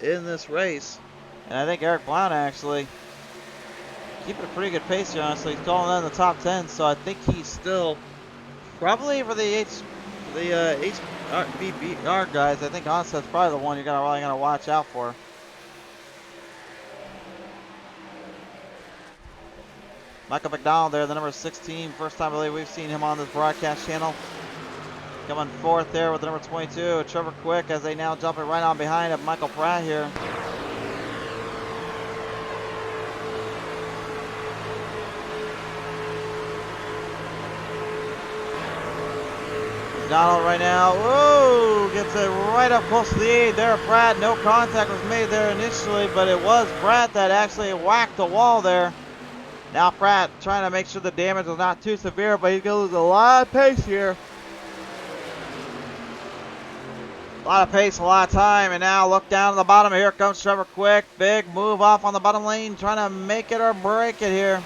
in this race. And I think Eric Blount actually keeping a pretty good pace here, honestly. He's calling in the top 10, so I think he's still probably for the HBBR guys. I think honestly that's probably the one you're really gonna watch out for. Michael McDonald there, the number 16. First time I believe we've seen him on this broadcast channel. Coming fourth there with the number 22, Trevor Quick, as they now jumping right on behind of Michael Pratt here. McDonald right now, whoa, gets it right up close to the 8 there. Pratt, no contact was made there initially, but it was Pratt that actually whacked the wall there. Now Pratt trying to make sure the damage was not too severe, but he's going to lose a lot of pace here. A lot of pace, a lot of time, and now look down to the bottom. Here comes Trevor Quick. Big move off on the bottom lane, trying to make it or break it here.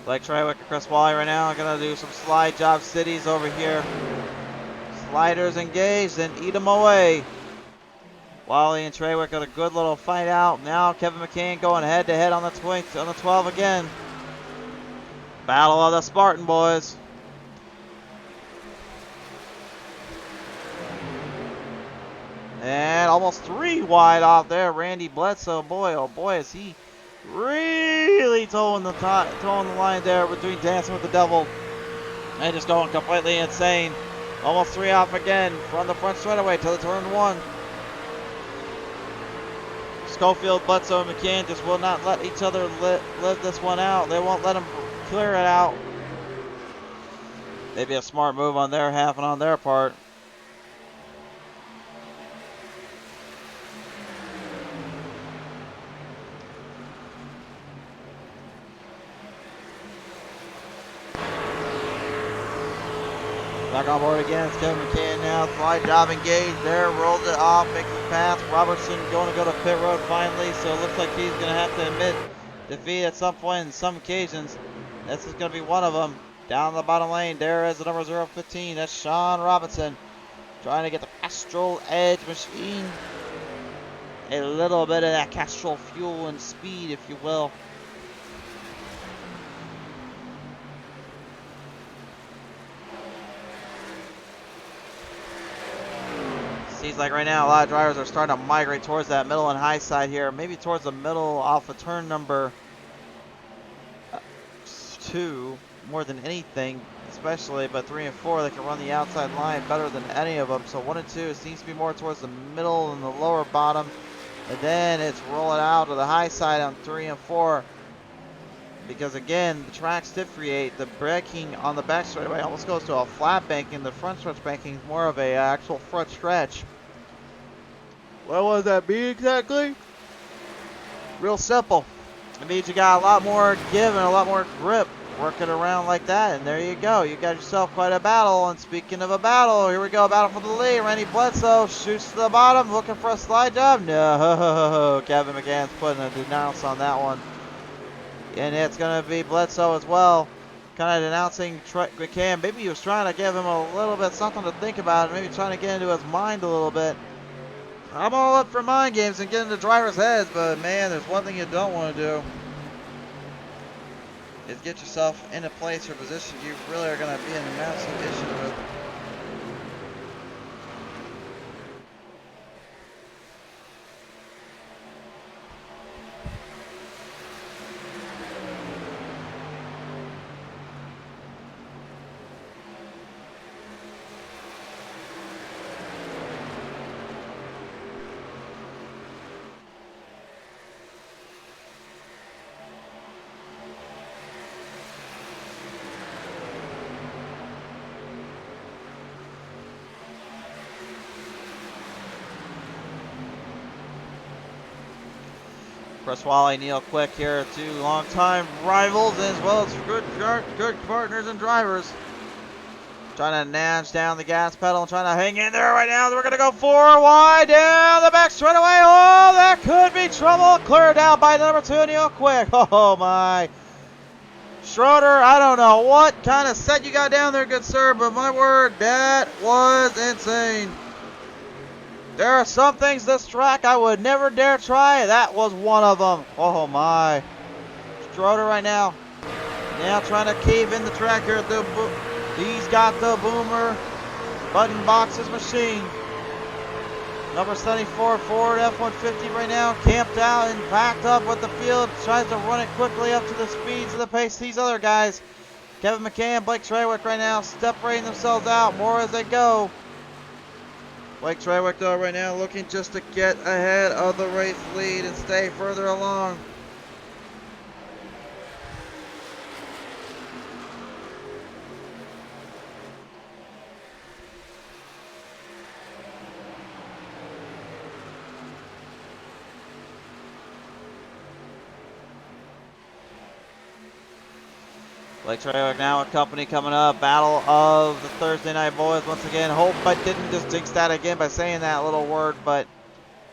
Blake Trawick and Chris Wally right now are going to do some slide job cities over here. Sliders engaged and eat them away. Wally and Trawick got a good little fight out. Now Kevin McCann going head to head on the 12 again. Battle of the Spartan boys. And almost 3 wide off there. Randy Bledsoe, boy, oh boy, is he really towing the line there between Dancing with the Devil and just going completely insane. Almost 3 off again from the front straightaway to the turn 1. Schofield, Bledsoe, and McCann just will not let each other live this one out. They won't let them clear it out. Maybe a smart move on their half and on their part. Back on board again, it's Kevin McCann now. Slide job engaged there, rolled it off, makes the pass. Robertson going to go to pit road finally, so it looks like he's going to have to admit defeat at some point in some occasions. This is going to be one of them. Down the bottom lane, there is the number 015. That's Sean Robinson trying to get the Castrol Edge machine. A little bit of that Castrol fuel and speed, if you will. Seems like right now a lot of drivers are starting to migrate towards that middle and high side here. Maybe towards the middle off of turn number 2 more than anything, especially. But 3 and 4, they can run the outside line better than any of them. So 1 and 2, it seems to be more towards the middle and the lower bottom. And then it's rolling out to the high side on 3 and 4. Because again, the tracks differentiate. The braking on the back straightaway almost goes to a flat banking. The front stretch banking is more of a actual front stretch. What was that mean exactly? Real simple. It means you got a lot more give and a lot more grip working around like that. And there you go. You got yourself quite a battle. And speaking of a battle, here we go. Battle for the lead. Randy Bledsoe shoots to the bottom, looking for a slide job. No, Kevin McCann's putting a denounce on that one. And it's going to be Bledsoe as well. Kind of denouncing McCann. Maybe he was trying to give him a little bit something to think about. Maybe trying to get into his mind a little bit. I'm all up for mind games and getting into drivers' heads. But, man, there's one thing you don't want to do. Is get yourself in a place or position you really are going to be in a massive issue with. Chris Wally, Neil Quick here, 2 longtime rivals as well as good partners and drivers. Trying to nudge down the gas pedal, trying to hang in there right now. We're going to go 4 wide down the back straightaway. Oh, that could be trouble. Cleared out by number 2, Neil Quick. Oh, my. Schroeder, I don't know what kind of set you got down there, good sir, but my word, that was insane. There are some things this track I would never dare try. That was one of them. Oh, my. Schroeder right now. Now trying to cave in the track here at the he's got the boomer button boxes machine. Number 74 Ford F-150 right now, camped out and backed up with the field. Tries to run it quickly up to the speeds of the pace. These other guys, Kevin McCann, Blake Trawick right now, separating themselves out more as they go. Blake Trawick though right now looking just to get ahead of the race lead and stay further along. Blake Trawick now with company coming up. Battle of the Thursday Night Boys once again. Hope I didn't just jinx that again by saying that little word, but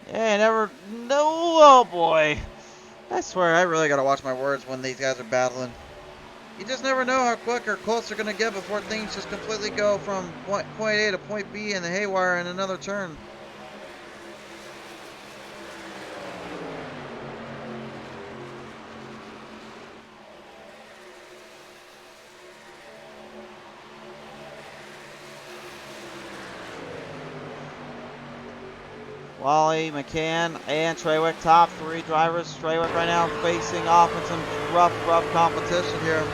yeah, never. No, oh boy. I swear I really gotta watch my words when these guys are battling. You just never know how quick or close they're gonna get before things just completely go from point A to point B in the haywire in another turn. Wally, McCann, and Trawick, top 3 drivers. Trawick right now facing off in some rough competition here.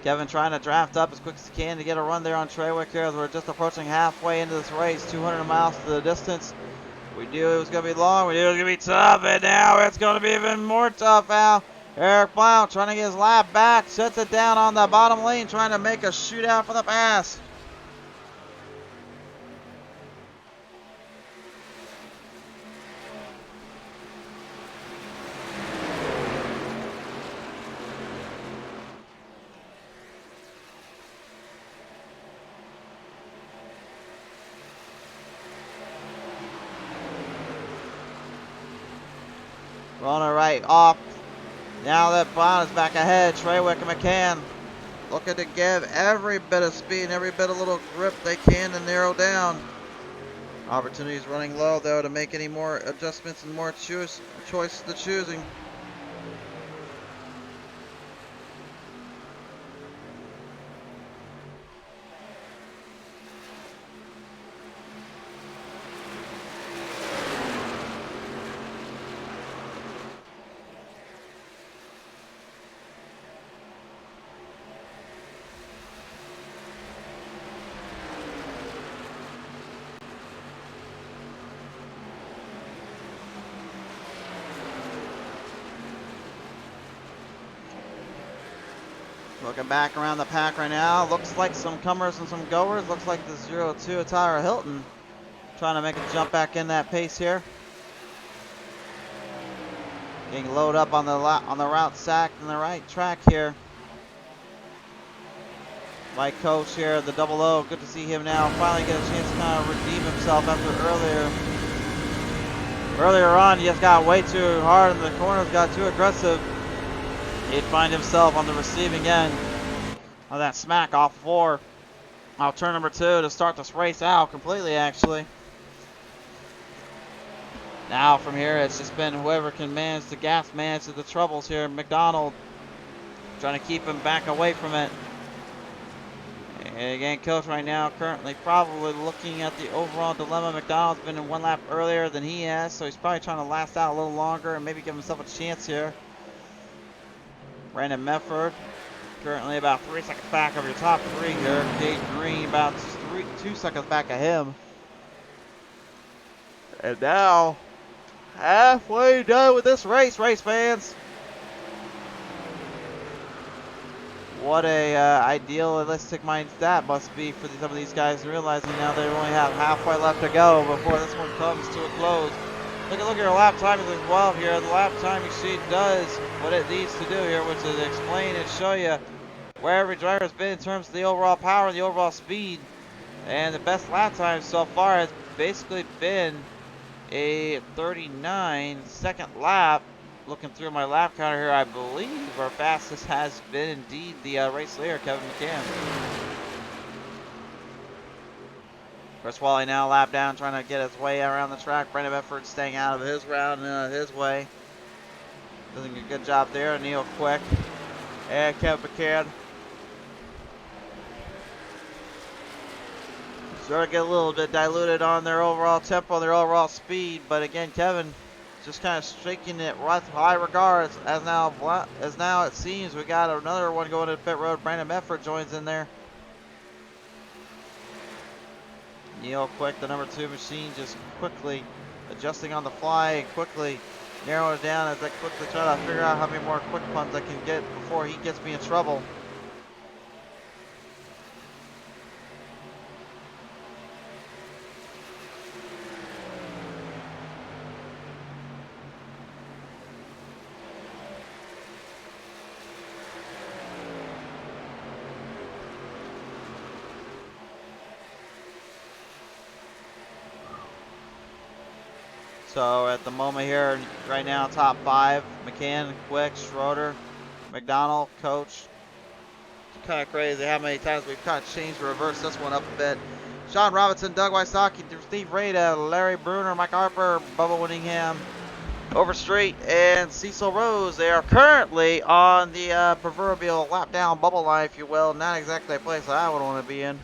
Kevin trying to draft up as quick as he can to get a run there on Trawick here as we're just approaching halfway into this race, 200 miles to the distance. We knew it was going to be long, we knew it was going to be tough, and now it's going to be even more tough now. Eric Blount trying to get his lap back, sets it down on the bottom lane, trying to make a shootout for the pass. Runner right off. Now that Brown is back ahead, Trawick and McCann looking to give every bit of speed and every bit of little grip they can to narrow down. Opportunities running low though to make any more adjustments and more choices to choosing. Looking back around the pack right now, looks like some comers and some goers. Looks like the 02 Tyler Hilton trying to make a jump back in that pace here. Getting loaded up on the route sack and the right track here. My coach here, the 00. Good to see him now finally get a chance to kind of redeem himself after earlier on. He just got way too hard and the corners got too aggressive. He'd find himself on the receiving end of that smack off 4. Off turn number 2 to start this race out completely, actually. Now from here, it's just been whoever can manage the gas, manage the troubles here. McDonald trying to keep him back away from it. And again, coach right now currently probably looking at the overall dilemma. McDonald's been in 1 lap earlier than he has, so he's probably trying to last out a little longer and maybe give himself a chance here. Brandon Mefford, currently about 3 seconds back of your top 3 here. Jake Green about 2 seconds back of him. And now, halfway done with this race, race fans. what a idealistic mind that must be for some of these guys, realizing now they only have halfway left to go before this one comes to a close. Look at your lap timing as well here. The lap timing sheet does what it needs to do here, which is explain and show you where every driver has been in terms of the overall power and the overall speed. And the best lap time so far has basically been a 39-second lap. Looking through my lap counter here, I believe our fastest has been indeed the race leader, Kevin McCann. Chris Wally now lap down, trying to get his way around the track. Brendan Bedford staying out of his route and his way. Doing a good job there. Neil Quick and Kevin McCann. Sort of get a little bit diluted on their overall tempo, their overall speed, but again, Kevin just kind of streaking it right high regards. As now it seems we got another one going to the pit road. Brandon Medford joins in there. Neil Quick, the number 2 machine, just quickly adjusting on the fly and quickly narrowing it down as I quickly try to figure out how many more quick punts I can get before he gets me in trouble. So at the moment here, right now, top 5, McCann, Quick, Schroeder, McDonald, Coach. It's kind of crazy how many times we've kind of changed to reverse this one up a bit. Sean Robinson, Doug Wysocki, Steve Rada, Larry Bruner, Mike Harper, Bubba Winningham, Overstreet, and Cecil Rose. They are currently on the proverbial lap down bubble line, if you will. Not exactly a place that I would want to be in.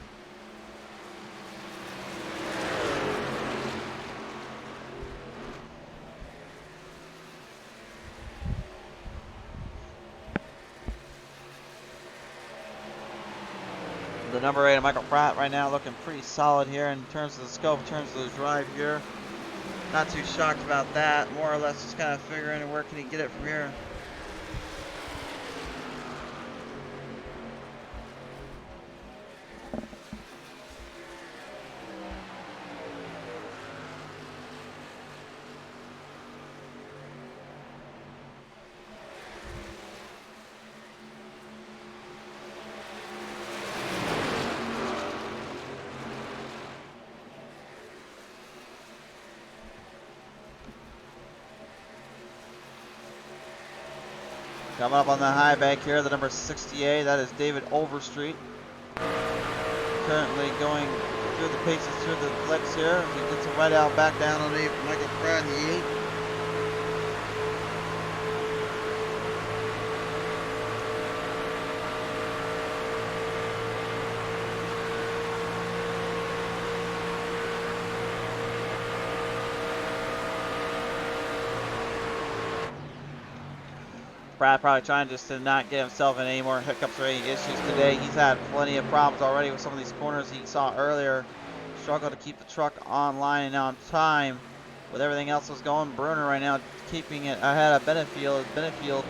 The number 8, Michael Pratt, right now looking pretty solid here in terms of the scope, in terms of the drive here. Not too shocked about that. More or less just kind of figuring where can he get it from here. Coming up on the high bank here, the number 68, that is David Overstreet. Currently going through the paces, through the flicks here. He gets a right out back down on Michael Pratt in the 8. Brad probably trying just to not get himself in any more hiccups or any issues today. He's had plenty of problems already with some of these corners he saw earlier. Struggled to keep the truck online and on time. With everything else that's going, Bruner right now keeping it ahead of Benefield. Benefield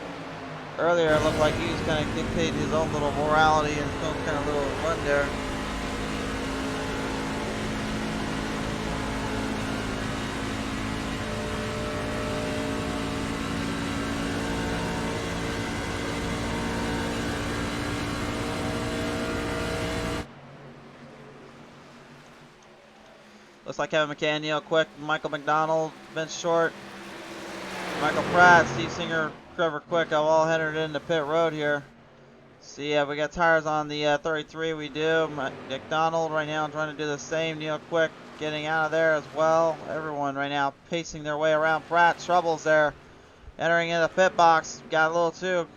earlier it looked like he was kind of dictating his own little morality and his own kind of little run there. Looks like Kevin McCann, Neil Quick, Michael McDonald, Vince Short, Michael Pratt, Steve Singer, Trevor Quick have all headed into pit road here. See, we got tires on the 33, we do. McDonald right now trying to do the same. Neil Quick getting out of there as well. Everyone right now pacing their way around. Pratt troubles there. Entering in the pit box, got a little too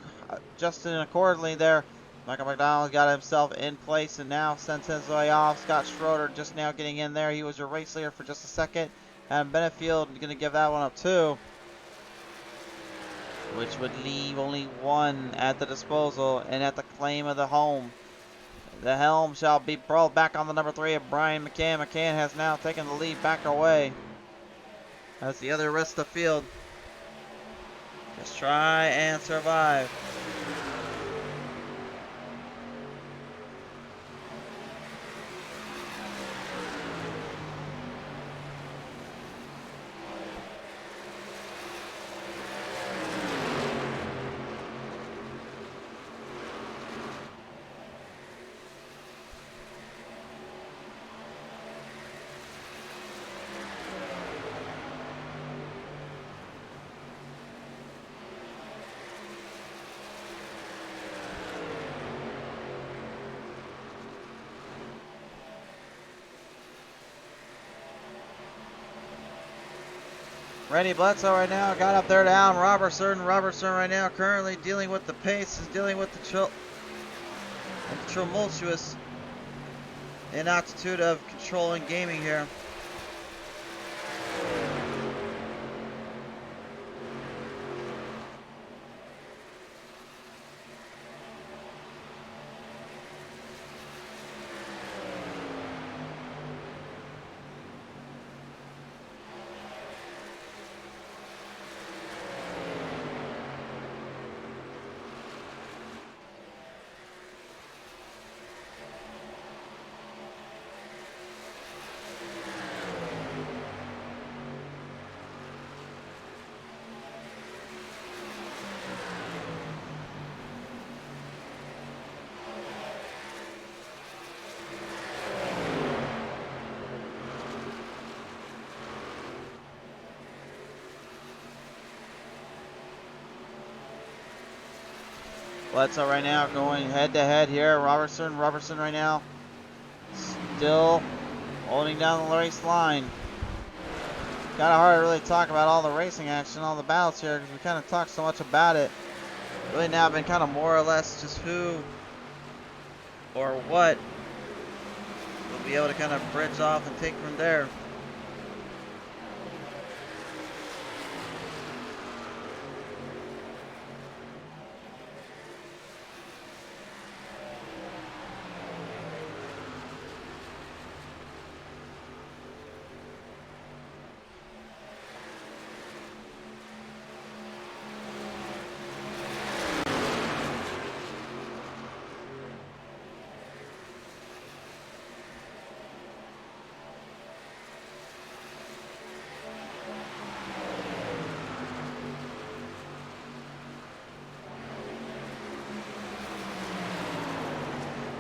adjusted accordingly there. Michael McDonald got himself in place and now sends his way off. Scott Schroeder just now getting in there. He was your race leader for just a second. And Benefield going to give that one up too, which would leave only one at the disposal and at the claim of the home. The helm shall be brought back on the number 3 of Brian McCann. McCann has now taken the lead back away as the other rest of the field just try and survive. Randy Bledsoe right now got up there to Alan Robertson. Robertson right now currently dealing with the pace, is dealing with the tumultuous inaptitude of controlling gaming here. Bledsoe right now going head to head here. Robertson right now still holding down the race line. Kind of hard to really talk about all the racing action, all the battles here, because we kind of talked so much about it. Really now been kind of more or less just who or what will be able to kind of bridge off and take from there.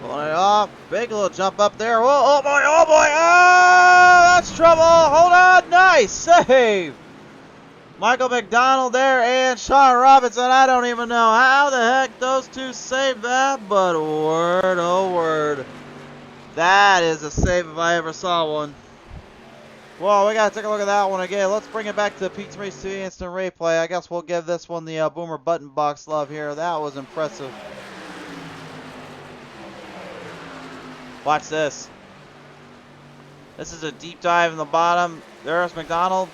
Pulling it off. Big little jump up there. Whoa, oh boy, oh boy. Oh, that's trouble. Hold on. Nice save. Michael McDonald there and Sean Robinson. I don't even know how the heck those two saved that, but word, oh word. That is a save if I ever saw one. Well, we got to take a look at that one again. Let's bring it back to Pete's Race 2 Instant Replay. I guess we'll give this one the Boomer Button Box love here. That was impressive. Watch this. This is a deep dive in the bottom. There's McDonald.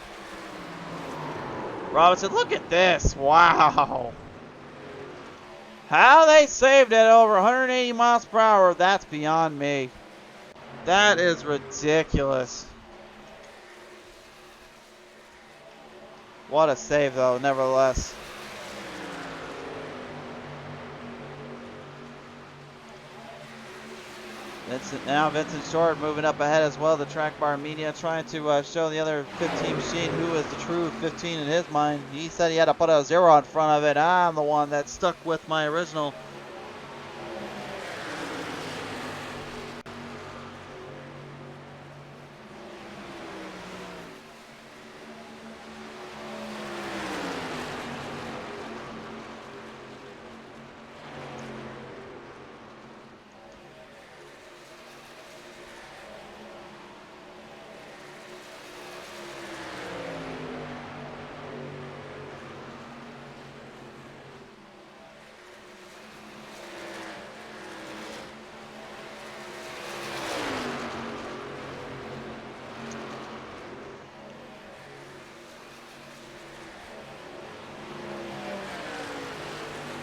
Robinson, look at this. Wow. How they saved it over 180 miles per hour, that's beyond me. That is ridiculous. What a save, though, nevertheless. Vincent Short moving up ahead as well. The track bar media trying to show the other 15 machine who is the true 15 in his mind. He said he had to put a 0 in front of it. I'm the one that stuck with my original.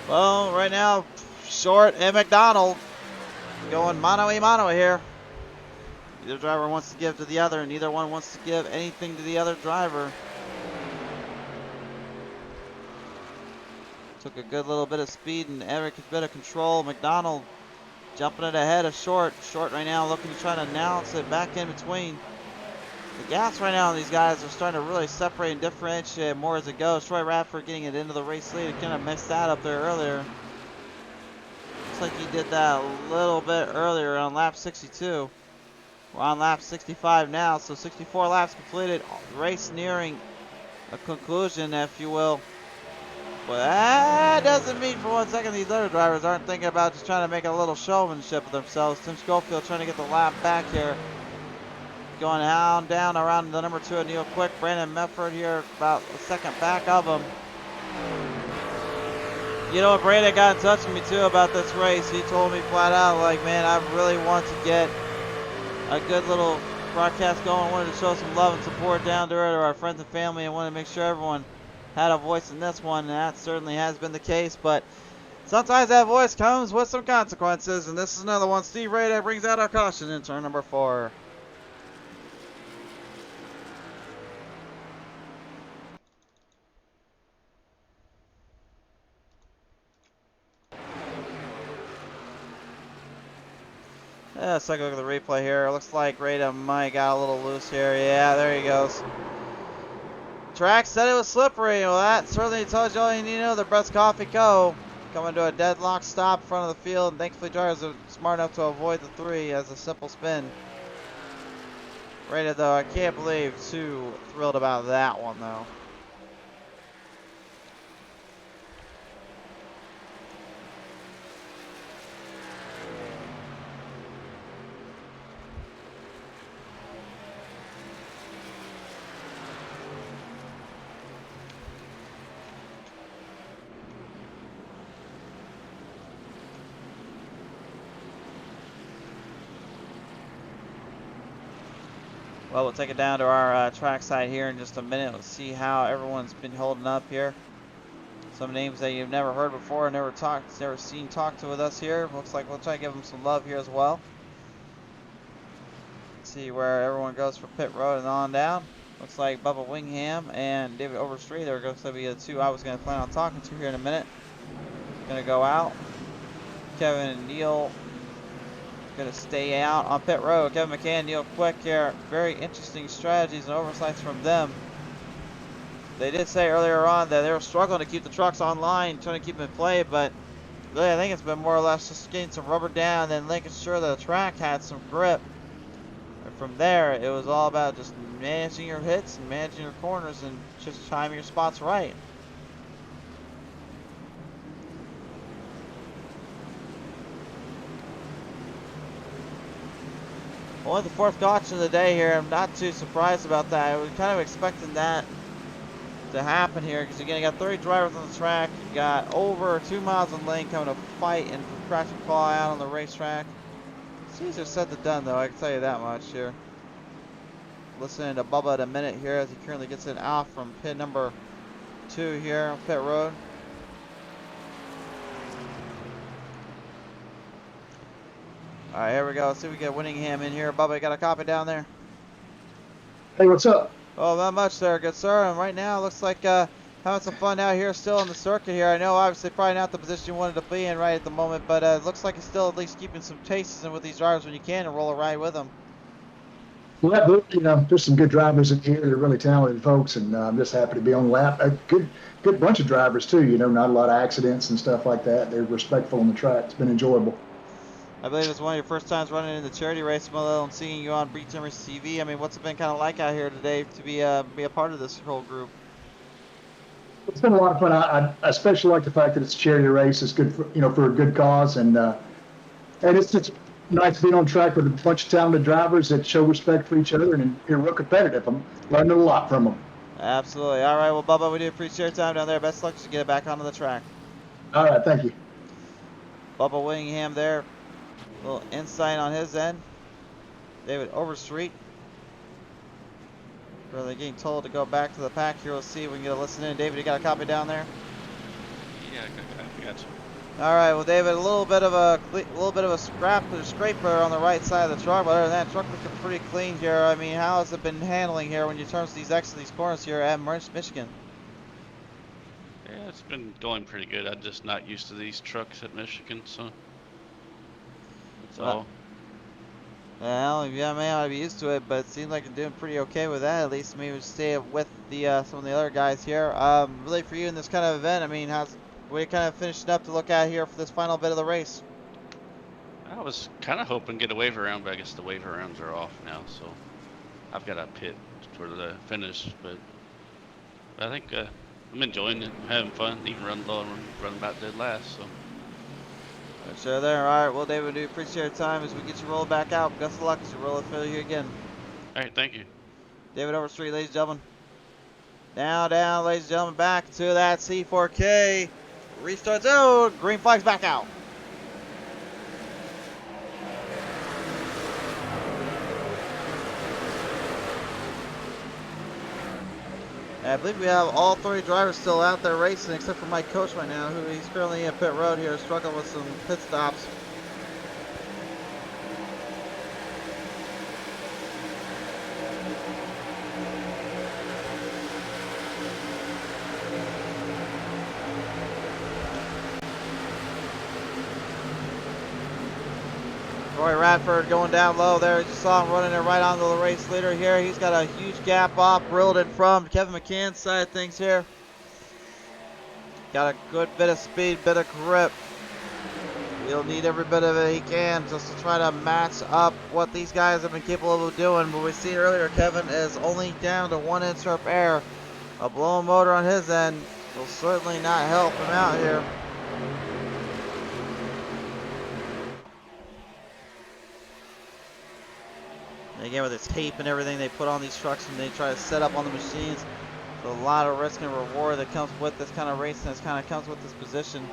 Well, right now, Short and McDonald going mano-a-mano here. Neither driver wants to give to the other, and neither one wants to give anything to the other driver. Took a good little bit of speed and every bit of control. McDonald jumping it ahead of Short. Short right now looking to try to announce it back in between. The gaps right now, these guys are starting to really separate and differentiate more as it goes. Troy Radford getting it into the race lead. He kind of missed that up there earlier. Looks like he did that a little bit earlier on lap 62. We're on lap 65 now, so 64 laps completed. Race nearing a conclusion, if you will. But that doesn't mean for 1 second these other drivers aren't thinking about just trying to make a little showmanship of themselves. Tim Schofield trying to get the lap back here. going down around the number 2 Neil Quick. Brandon Mefford here about a second back of him. You know, Brandon got in touch with me too about this race. He told me flat out, like, man, I really want to get a good little broadcast going. I wanted to show some love and support down to our friends and family. I wanted to make sure everyone had a voice in this one, and that certainly has been the case. But sometimes that voice comes with some consequences, and this is another one. Steve Rada brings out our caution in turn number 4. Yeah, let's take a look at the replay here. Looks like Rada might got a little loose here. Yeah, there he goes. Track said it was slippery. Well, that certainly tells you all you need to know. The Brett's Coffee Co. coming to a deadlock stop in front of the field, and thankfully drivers are smart enough to avoid the 3 as a simple spin. Rada, though, I can't believe too thrilled about that one, though. Well, we'll take it down to our track side here in just a minute. Let's see how everyone's been holding up here. Some names that you've never heard before, never seen talk to with us here. Looks like we'll try to give them some love here as well. Let's see where everyone goes for pit road and on down. Looks like Bubba Wingham and David Overstreet. They're going to be the 2 I was going to plan on talking to here in a minute. Going to go out. Kevin and Neil going to stay out on pit road. Kevin McCann, Neil Quick here. Very interesting strategies and oversights from them. They did say earlier on that they were struggling to keep the trucks online, trying to keep them in play, but really I think it's been more or less just getting some rubber down and making sure the track had some grip. And from there, it was all about just managing your hits and managing your corners and just timing your spots right. Only the 4th caution of the day here. I'm not too surprised about that. I was kind of expecting that to happen here because again, you got 30 drivers on the track. You got over 2 miles in lane coming to fight and crash and fall out on the racetrack. It's easier said than done, though. I can tell you that much here. Listening to Bubba in a minute here as he currently gets it out from pit number 2 here on pit road. All right, here we go. Let's see if we get Winningham in here. Bubba, you got a copy down there? Hey, what's up? Oh, not much there, good sir. And right now, it looks like having some fun out here still in the circuit here. I know, obviously, probably not the position you wanted to be in right at the moment, but it looks like you're still at least keeping some tastes in with these drivers when you can and roll a ride with them. Well, you know, there's some good drivers in here. They're really talented folks, and I'm just happy to be on the lap. A good bunch of drivers, too. You know, not a lot of accidents and stuff like that. They're respectful on the track. It's been enjoyable. I believe it's one of your first times running in the charity race, Milo, and seeing you on Breach Timbers TV. I mean, what's it been kind of like out here today to be a part of this whole group? It's been a lot of fun. I especially like the fact that it's a charity race. It's good for, you know, for a good cause, and it's just nice being on track with a bunch of talented drivers that show respect for each other and are real competitive. I'm learning a lot from them. Absolutely. All right, well, Bubba, we do appreciate your time down there. Best luck to get it back onto the track. All right, thank you. Bubba Winningham there. A little insight on his end. David Overstreet. Really getting told to go back to the pack here. We'll see if we can get a listen in. David, you got a copy down there? Yeah, I got you. All right, well, David, a little bit of a scraper on the right side of the truck, but other than that, truck looking pretty clean here. I mean, how has it been handling here when you turn these exits, these corners here at Michigan? Yeah, it's been going pretty good. I'm just not used to these trucks at Michigan, so that's all. Well, yeah, man, I'd be used to it, but it seems like you're doing pretty okay with that. At least maybe stay with the some of the other guys here. Really, for you in this kind of event, I mean, what are you kind of finishing up to look at here for this final bit of the race? I was kind of hoping to get a wave around, but I guess the wave arounds are off now, so I've got a pit for the finish. But I think I'm enjoying it, I'm having fun, even running low and running about dead last. So. Sure there. All right. Well, David, we do appreciate your time as we get you rolled back out. Best of luck as you roll it for you again. All right, thank you. David Overstreet, ladies and gentlemen. Now down, ladies and gentlemen, back to that C4K. Restart zone. Green flag's back out. And I believe we have all 3 drivers still out there racing, except for Mike Coach right now, who he's currently in pit road here, struggling with some pit stops. Roy Radford going down low there. You just saw him running it right onto the race leader here. He's got a huge gap off, reeled in from Kevin McCann's side of things here. Got a good bit of speed, bit of grip. He'll need every bit of it he can just to try to match up what these guys have been capable of doing. But we see earlier, Kevin is only down to 1 inch of air. A blown motor on his end will certainly not help him out here. And again, with the tape and everything they put on these trucks and they try to set up on the machines, there's a lot of risk and reward that comes with this kind of racing. This kind of comes with this position.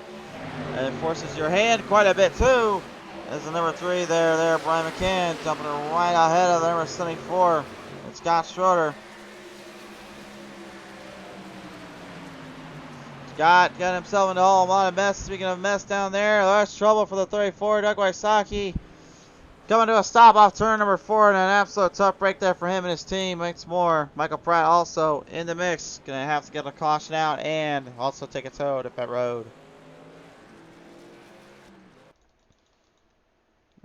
And it forces your hand quite a bit too. There's the number 3 there, Brian McCann, jumping right ahead of the number 74. It's Scott Schroeder. Scott got himself into a lot of mess. Speaking of mess down there, there's trouble for the 34, Doug Wysocki. Coming to a stop off turn number 4, and an absolute tough break there for him and his team. Makes more. Michael Pratt also in the mix. Gonna have to get a caution out and also take a tow to pit road.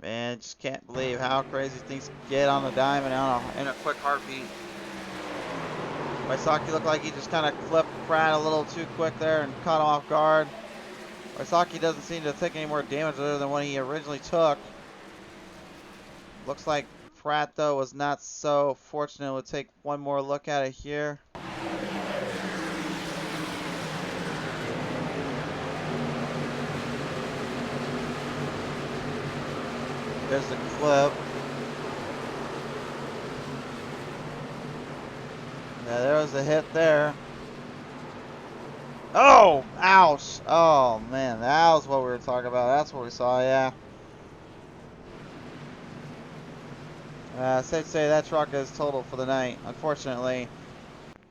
Man, just can't believe how crazy things get on the diamond in a quick heartbeat. Wysocki looked like he just kind of clipped Pratt a little too quick there and caught him off guard. Wysocki doesn't seem to take any more damage other than what he originally took. Looks like Pratt, though, was not so fortunate. We'll take one more look at it here. There's the clip. Yeah, there was a hit there. Oh, ouch. Oh, man, that was what we were talking about. That's what we saw, yeah. Safe to say that truck is totaled for the night, unfortunately.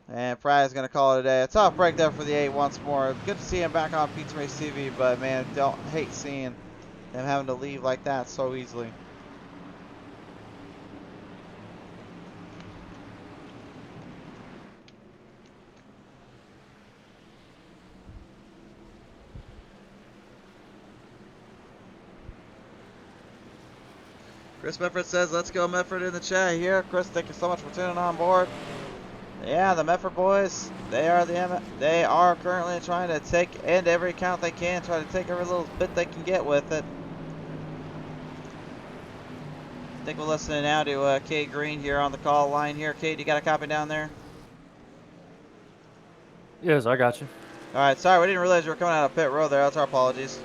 And Pratt is going to call it a day. A tough break there for the 8 once more. Good to see him back on Pizza Race TV, but man, don't hate seeing them having to leave like that so easily. Chris Medford says, let's go Medford in the chat here. Chris, thank you so much for tuning on board. Yeah, the Medford boys, they are currently trying to take end every count they can, try to take every little bit they can get with it. I think we're listening now to Cade Green here on the call line here. Cade, you got a copy down there? Yes, I got you. All right, sorry, we didn't realize you were coming out of pit road there. That's our apologies.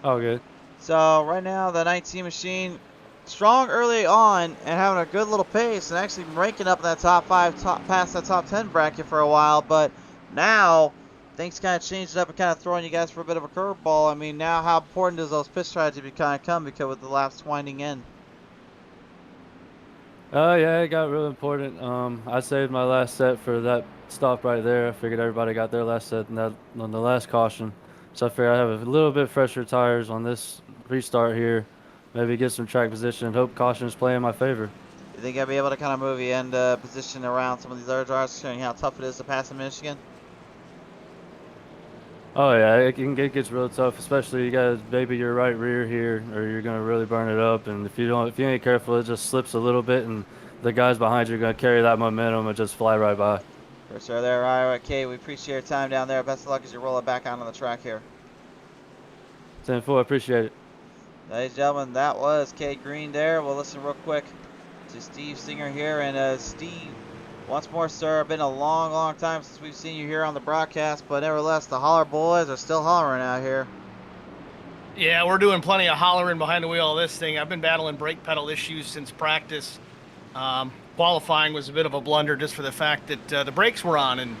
Oh, good. So right now the 19 machine strong early on and having a good little pace and actually ranking up in that top 5, past that top 10 bracket for a while, but now things kind of changed up and kind of throwing you guys for a bit of a curveball. I mean, now how important does those pit strategy kind of come because with the laps winding in? Yeah, it got real important. I saved my last set for that stop right there. I figured everybody got their last set on the last caution. So I figured I have a little bit fresher tires on this restart here. Maybe get some track position and hope cautions play in my favor. You think I'll be able to kind of move you end position around some of these other drivers, showing how tough it is to pass in Michigan? Oh yeah, it gets real tough, especially you got maybe your right rear here, or you're gonna really burn it up. And if you ain't careful, it just slips a little bit, and the guys behind you are gonna carry that momentum and just fly right by. For sure there. All right, Kate, we appreciate your time down there. Best of luck as you roll it back out on the track here. 10-4, appreciate it. Ladies and gentlemen, that was Cade Green there. We'll listen real quick to Steve Singer here. And Steve, once more, sir, been a long, long time since we've seen you here on the broadcast, but nevertheless, the Holler boys are still hollering out here. Yeah, we're doing plenty of hollering behind the wheel of this thing. I've been battling brake pedal issues since practice. Qualifying was a bit of a blunder just for the fact that the brakes were on and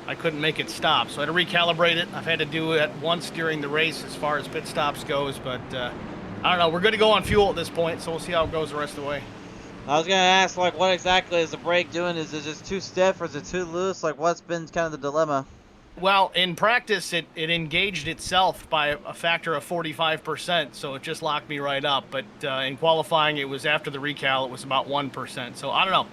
I couldn't make it stop. So I had to recalibrate it. I've had to do it once during the race as far as pit stops goes, but I don't know. We're good to go on fuel at this point, so we'll see how it goes the rest of the way. I was gonna ask, like, what exactly is the brake doing? Is it just too stiff or is it too loose? Like, what's been kind of the dilemma? Well, in practice, it engaged itself by a factor of 45%, so it just locked me right up. But in qualifying, it was after the recal, it was about 1%. So I don't know.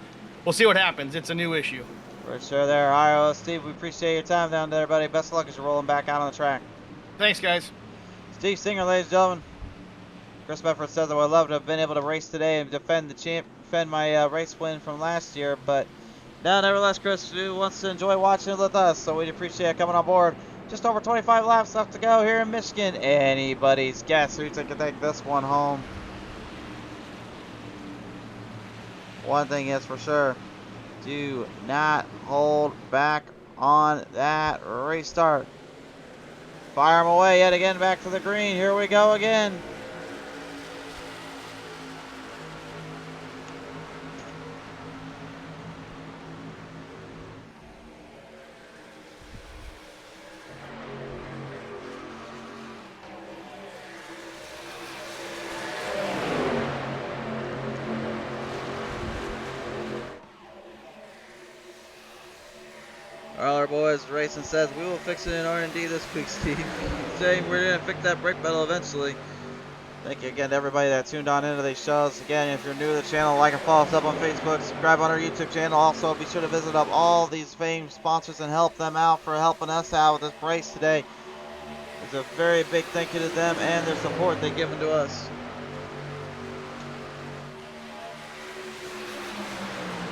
We'll see what happens. It's a new issue. For sure there. All right, well, Steve, we appreciate your time down there, buddy. Best of luck as you're rolling back out on the track. Thanks, guys. Steve Singer, ladies and gentlemen. Chris Bedford says I would love to have been able to race today and defend my race win from last year, but no, nevertheless, Chris wants to enjoy watching it with us, so we'd appreciate coming on board. Just over 25 laps left to go here in Michigan. Anybody's guess who can take this one home. One thing is for sure, do not hold back on that restart. Fire them away yet again back to the green. Here we go again. All our boys racing says we will fix it in R&D this week, Steve. Saying we're gonna fix that brake pedal eventually. Thank you again to everybody that tuned on into these shows. Again, if you're new to the channel, like and follow us up on Facebook, subscribe on our YouTube channel. Also, be sure to visit up all these famed sponsors and help them out for helping us out with this race today. It's a very big thank you to them and their support they've given to us.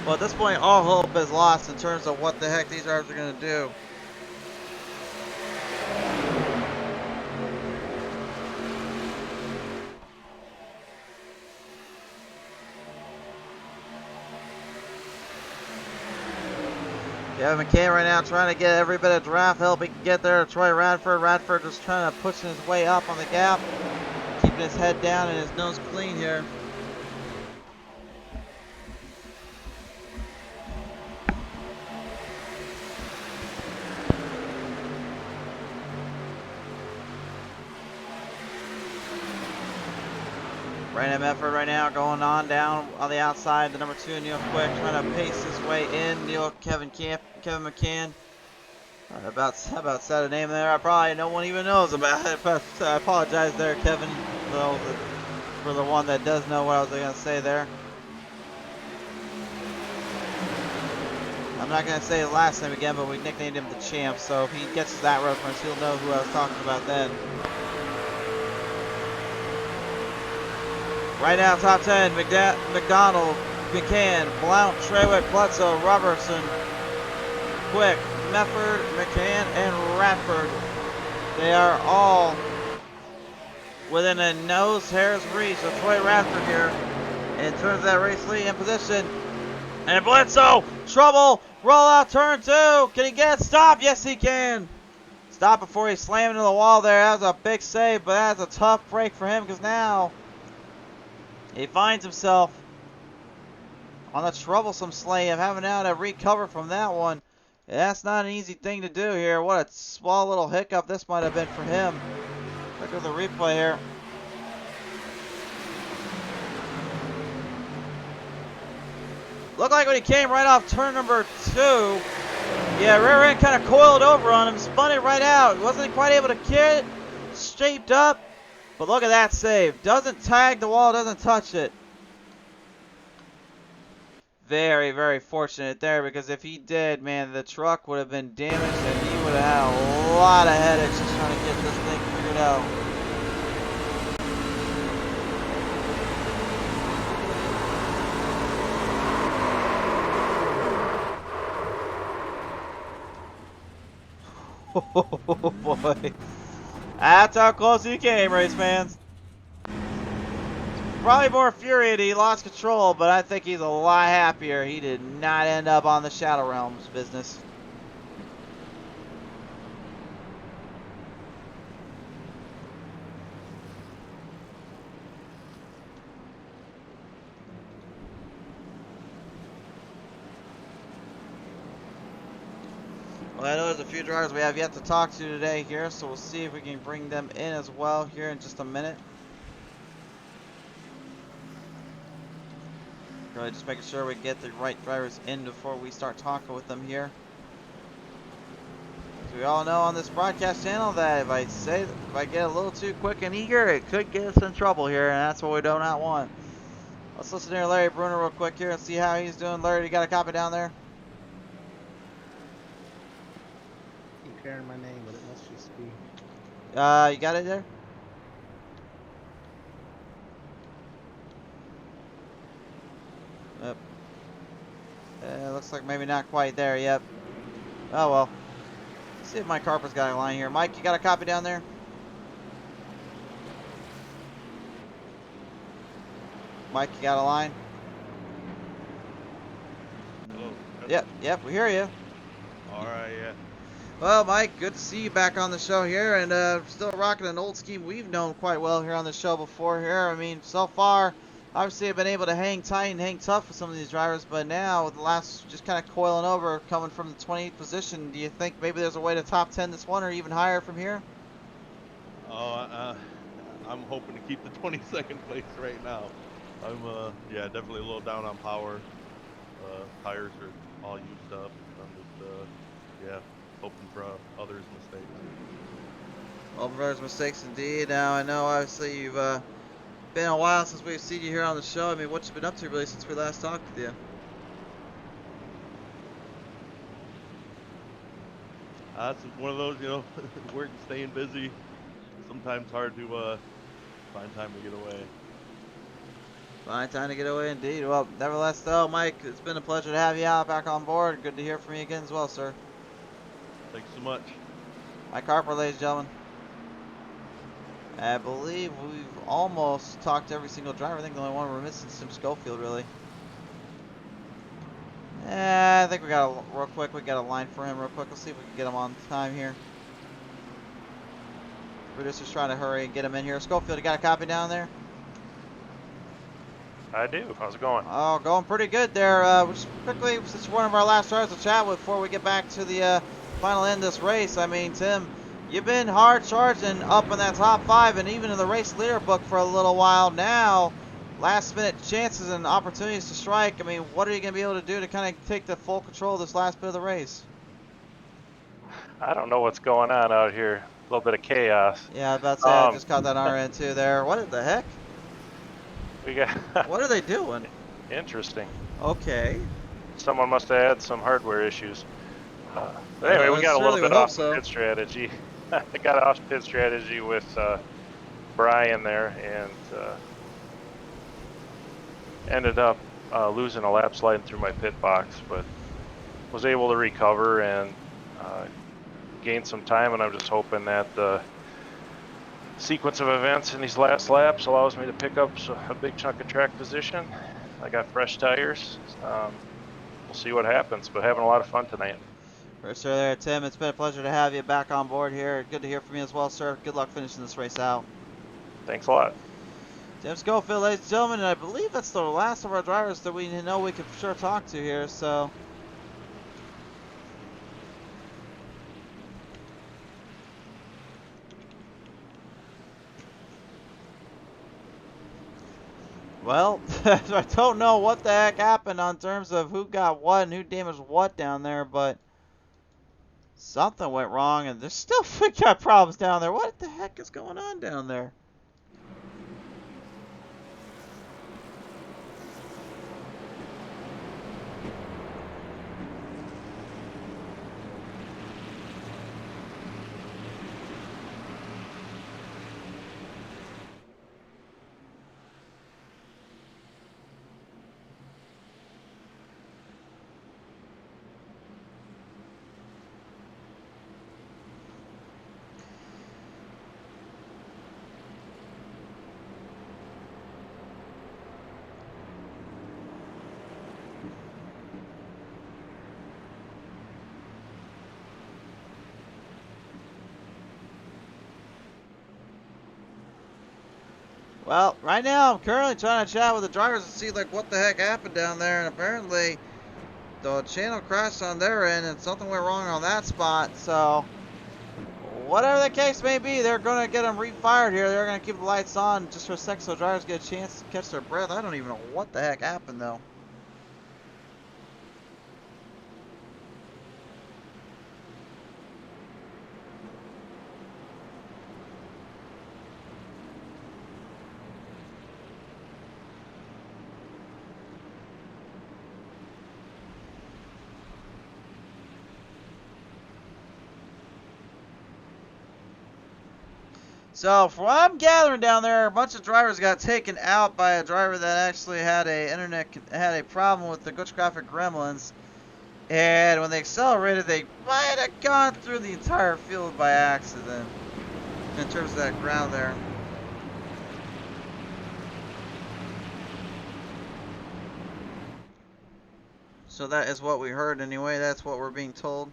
Well, at this point, all hope is lost in terms of what the heck these drivers are going to do. Kevin McCann right now trying to get every bit of draft help he can get there. Troy Radford. Radford just trying to push his way up on the gap. Keeping his head down and his nose clean here. Brandon Medford right now going on down on the outside. The number 2, Neil Quick, trying to pace his way in. Kevin McCann. About said a name there. I probably no one even knows about it. But I apologize there, Kevin, for the one that does know what I was going to say there. I'm not going to say his last name again, but we nicknamed him the Champ. So if he gets that reference, he'll know who I was talking about then. Right now, top 10, McDonald, McCann, Blount, Trewick, Bledsoe, Robertson, Quick, Mefford, McCann, and Radford. They are all within a nose hair's reach of Troy Radford here. In terms of that race lead in position. And Bledsoe, trouble, roll out turn 2. Can he get it stopped? Yes, he can. Stop before he slammed into the wall there. That was a big save, but that's a tough break for him because now he finds himself on a troublesome sleigh of having now to recover from that one. That's not an easy thing to do here. What a small little hiccup this might have been for him. Look at the replay here. Looked like when he came right off turn number 2, yeah, rear end kind of coiled over on him, spun it right out. Wasn't quite able to get it shaped up. But look at that save. Doesn't tag the wall, doesn't touch it. Very, very fortunate there because if he did, man, the truck would have been damaged and he would have had a lot of headaches just trying to get this thing figured out. Oh boy. That's how close he came, race fans. Probably more infuriated he lost control, but I think he's a lot happier he did not end up on the Shadow Realms business. Well, I know there's a few drivers we have yet to talk to today here, so we'll see if we can bring them in as well here in just a minute. Really just making sure we get the right drivers in before we start talking with them here. As we all know on this broadcast channel that if I get a little too quick and eager, it could get us in trouble here, and that's what we do not want. Let's listen to Larry Bruner real quick here and see how he's doing. Larry, you got a copy down there? Keep carrying my name, but it must just be. You got it there? Yep. Looks like maybe not quite there. Yep. Oh well. Let's see if Mike Harper's got a line here. Mike, you got a copy down there? Mike, you got a line? Hello. Yep, we hear you. All right, yeah. Well, Mike, good to see you back on the show here, and still rocking an old scheme we've known quite well here on the show before here. I mean, so far, obviously I've been able to hang tight and hang tough with some of these drivers, but now with the last just kind of coiling over, coming from the 28th position, do you think maybe there's a way to top 10 this one or even higher from here? Oh, I'm hoping to keep the 22nd place right now. I'm, yeah, definitely a little down on power. Tires are all used up. I'm just, yeah, hoping for others' mistakes. All for others' mistakes indeed. Now, I know obviously you've been a while since we've seen you here on the show. I mean, what you been up to really since we last talked with you? It's one of those, you know, work and staying busy. Sometimes hard to find time to get away. Find time to get away indeed. Well, nevertheless though, Mike, it's been a pleasure to have you out back on board. Good to hear from you again as well, sir. Thanks so much. Mike Harper, ladies and gentlemen. I believe we've almost talked to every single driver. I think the only one we're missing is Tim Schofield, really. I think we got a, real quick, we got a line for him real quick. Let's see if we can get him on time here. Producer's trying to hurry and get him in here. Schofield, you got a copy down there? I do. How's it going? Oh, going pretty good there. Just quickly, since you're one of our last drivers to chat with before we get back to the final end of this race, I mean, Tim, you've been hard charging up in that top 5 and even in the race leader book for a little while now. Last minute chances and opportunities to strike. I mean, what are you going to be able to do to kind of take the full control of this last bit of the race? I don't know what's going on out here. A little bit of chaos. Yeah, I was about to say, I just caught that RN2 there. What the heck? We got. What are they doing? Interesting. Okay. Someone must have had some hardware issues. But anyway, we got a little bit off pit strategy. I got off pit strategy with Brian there and ended up losing a lap sliding through my pit box, but was able to recover and gain some time, and I'm just hoping that the sequence of events in these last laps allows me to pick up a big chunk of track position. I got fresh tires. We'll see what happens, but having a lot of fun tonight. First sir there, Tim. It's been a pleasure to have you back on board here. Good to hear from you as well, sir. Good luck finishing this race out. Thanks a lot. Tim Schofield, ladies and gentlemen, and I believe that's the last of our drivers that we know we can for sure talk to here, so. Well, I don't know what the heck happened on terms of who got what and who damaged what down there, but something went wrong, and there's still we got problems down there. What the heck is going on down there? Well, right now I'm currently trying to chat with the drivers to see like what the heck happened down there, and apparently the channel crashed on their end and something went wrong on that spot. So whatever the case may be, they're going to get them refired here. They're going to keep the lights on just for a sec so drivers get a chance to catch their breath. I don't even know what the heck happened though. So, from what I'm gathering down there, a bunch of drivers got taken out by a driver that actually had a problem with the glitch graphic gremlins, and when they accelerated, they might have gone through the entire field by accident. In terms of that ground there. So that is what we heard anyway. That's what we're being told.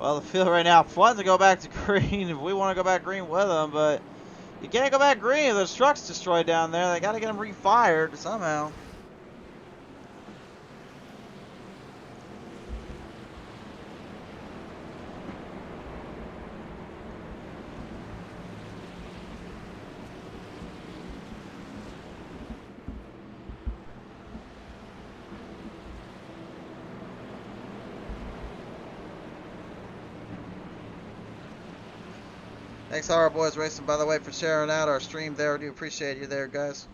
Well, the field right now wants to go back to green if we want to go back green with them, but you can't go back green if there's trucks destroyed down there. They got to get them refired somehow. Thanks, R&R Boys Racing, by the way, for sharing out our stream there. I do appreciate you there, guys.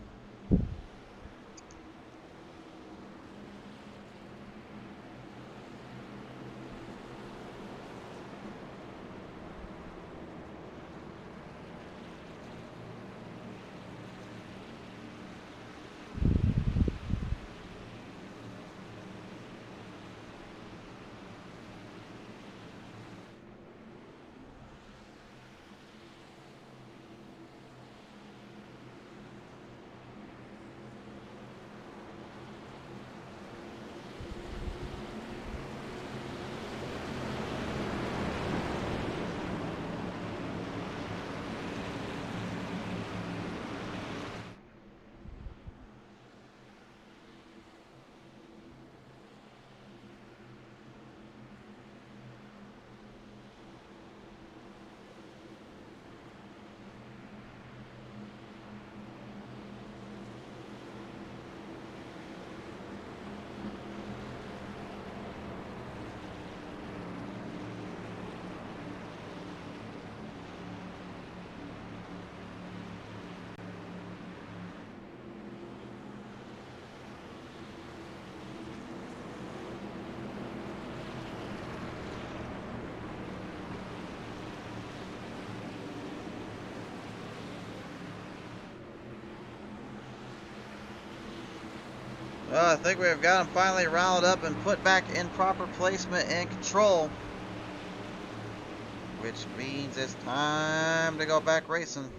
Well, I think we've got them finally riled up and put back in proper placement and control. Which means it's time to go back racing.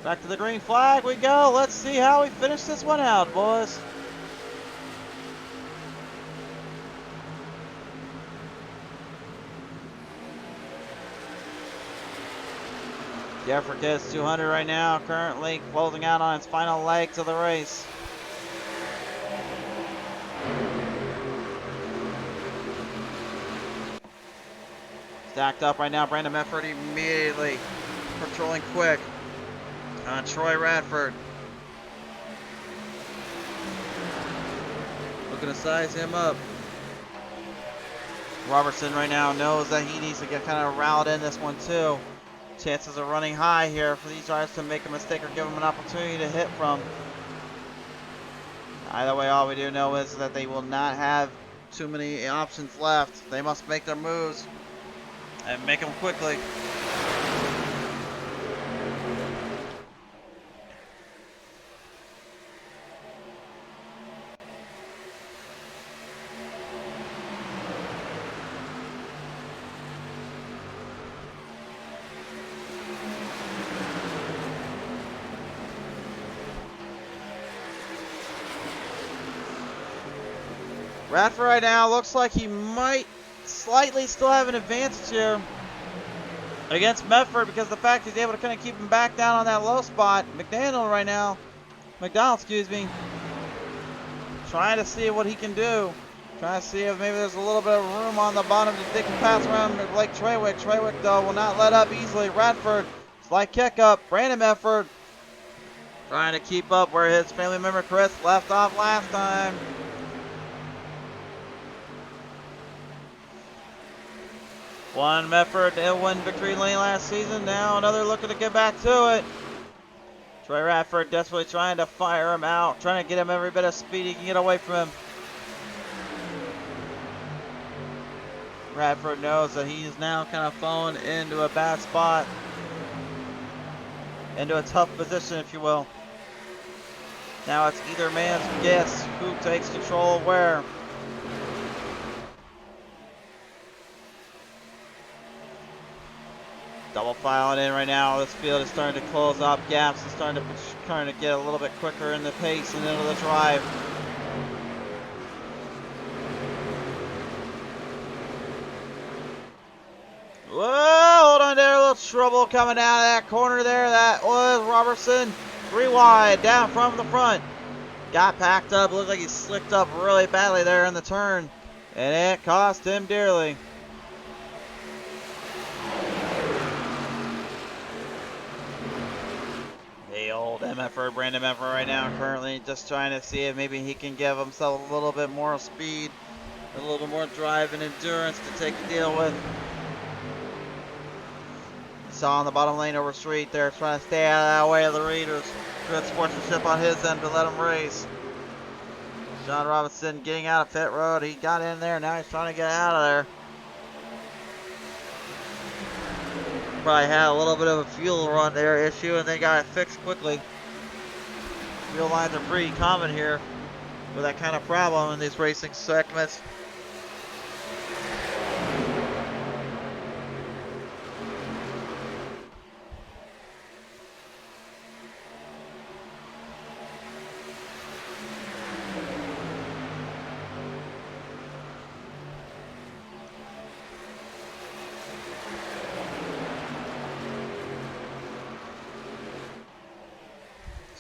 Back to the green flag we go. Let's see how we finish this one out, boys. The Africa is 200 right now, currently closing out on its final legs of the race. Stacked up right now, Brandon Medford immediately patrolling quick on Troy Radford. Looking to size him up. Robertson right now knows that he needs to get kind of riled in this one too. Chances are running high here for these drivers to make a mistake or give them an opportunity to hit from. Either way, all we do know is that they will not have too many options left. They must make their moves and make them quickly. Radford right now looks like he might slightly still have an advantage here against Medford because of the fact he's able to kind of keep him back down on that low spot. McDonald right now, McDonald, excuse me, trying to see what he can do. Trying to see if maybe there's a little bit of room on the bottom to take a pass around Blake Treywick. Treywick, though, will not let up easily. Radford, slight kick up. Brandon Medford trying to keep up where his family member Chris left off last time. One Medford win victory lane last season. Now another looking to get back to it. Trey Radford desperately trying to fire him out, trying to get him every bit of speed he can get away from him. Radford knows that he is now kind of fallen into a bad spot, into a tough position, if you will. Now it's either man's guess who takes control of where. Double filing in right now. This field is starting to close up gaps. It's starting to get a little bit quicker in the pace and into the drive. Whoa, hold on there, a little trouble coming out of that corner there. That was Robertson. 3 wide, down from the front. Got packed up, looked like he slicked up really badly there in the turn. And it cost him dearly. The old MFR, Brandon MFR right now, currently just trying to see if maybe he can give himself a little bit more speed, a little bit more drive and endurance to take the deal with. Saw on the bottom lane over street there, trying to stay out of that way of the leaders. Good sportsmanship on his end to let him race. John Robinson getting out of pit road. He got in there, now he's trying to get out of there. Probably had a little bit of a fuel run there issue and they got it fixed quickly. Fuel lines are pretty common here with that kind of problem in these racing segments.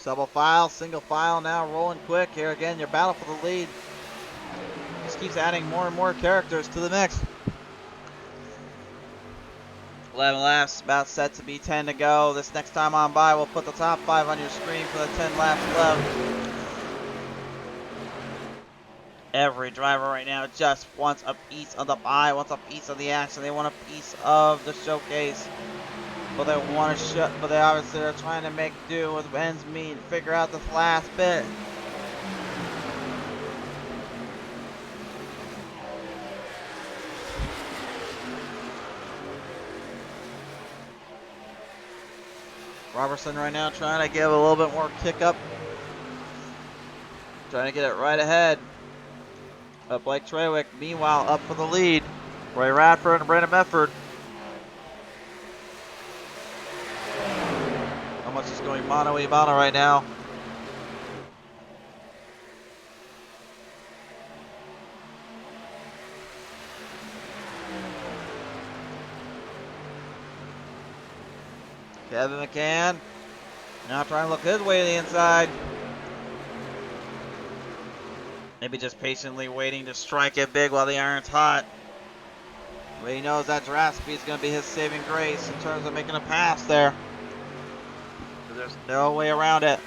Double file, single file now rolling quick. Here again, your battle for the lead. Just keeps adding more and more characters to the mix. 11 laps, about set to be 10 to go. This next time on by, we'll put the top 5 on your screen for the 10 laps left. Every driver right now just wants a piece of the pie, wants a piece of the action. They want a piece of the showcase. But they want to but they obviously are trying to make do with ends meet, figure out this last bit. Robertson right now trying to give a little bit more kick up. Trying to get it right ahead of Blake Treywick. Meanwhile, up for the lead, Roy Radford and Brandon Medford. Much is going mano a mano right now. Kevin McCann now trying to look his way to the inside. Maybe just patiently waiting to strike it big while the iron's hot. But he knows that draft speed is going to be his saving grace in terms of making a pass there. There's no way around it.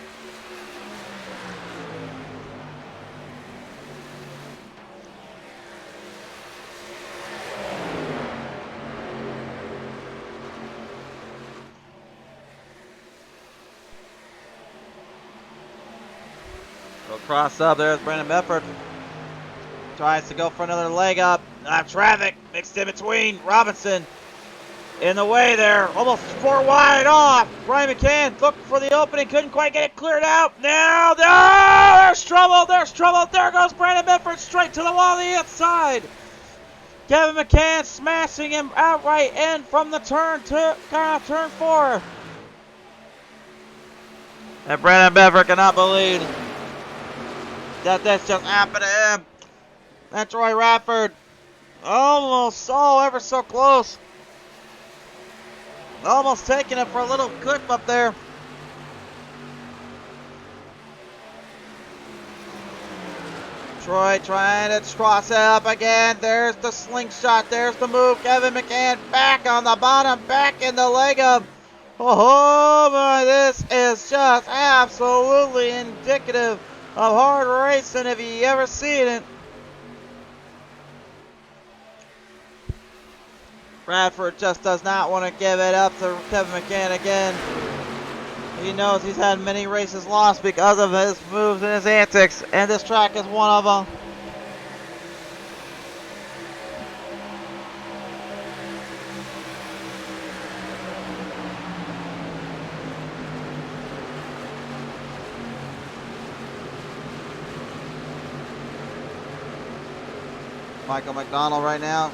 Go cross up. There's Brandon Medford. Tries to go for another leg up. Traffic mixed in between. Robinson in the way there, almost 4 wide off. Brian McCann looked for the opening, couldn't quite get it cleared out. Now, there's trouble, there's trouble. There goes Brandon Medford straight to the wall on the outside. Kevin McCann smashing him outright in from the turn to turn 4. And Brandon Medford cannot believe that this just happened to him. And Troy Radford almost, oh, ever so close. Almost taking it for a little clip up there. Troy trying to cross it up again. There's the slingshot. There's the move. Kevin McCann back on the bottom. Back in the leg up. Oh my, this is just absolutely indicative of hard racing if you ever seen it. Radford just does not want to give it up to Kevin McCann again. He knows he's had many races lost because of his moves and his antics, and this track is one of them. Michael McDonald right now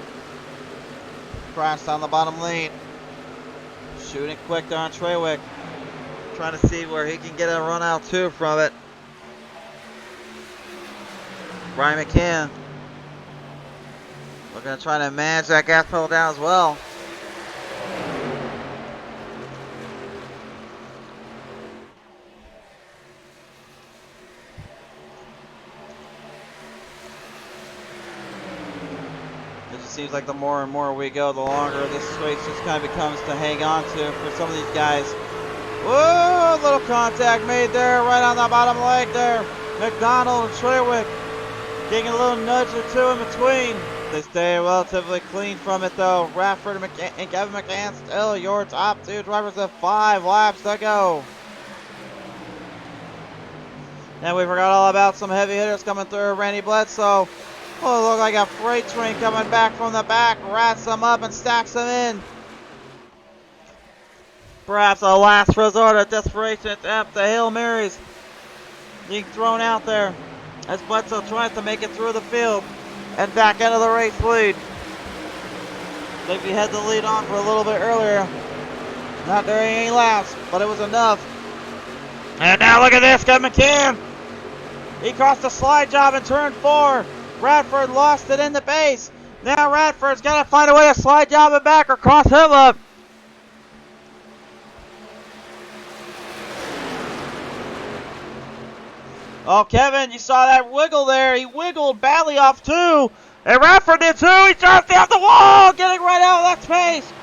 crashed on the bottom lane. Shooting quick there on Treywick. Trying to see where he can get a run out too from it. Brian McCann looking to try to manage that gas pedal down as well. It just seems like the more and more we go, the longer this race just kind of becomes to hang on to for some of these guys. Whoa, little contact made there, right on the bottom leg there. McDonald and Treywick getting a little nudge or two in between. They stay relatively clean from it though. Radford and Kevin McCann still your top two drivers with 5 laps to go. And we forgot all about some heavy hitters coming through. Randy Bledsoe. Oh, look like a freight train coming back from the back. Rats them up and stacks them in. Perhaps a last resort of desperation attempt. The Hail Marys being thrown out there as Bledsoe tries to make it through the field and back into the race lead. I think he had the lead on for a little bit earlier. Not during any laps, but it was enough. And now look at this, Kevin McCann. He crossed a slide job in turn 4. Radford lost it in the base. Now Radford's got to find a way to slide job it back or cross him up. Oh, Kevin, you saw that wiggle there. He wiggled badly off 2. And Radford did too. He tries to off the wall, getting right out of that space.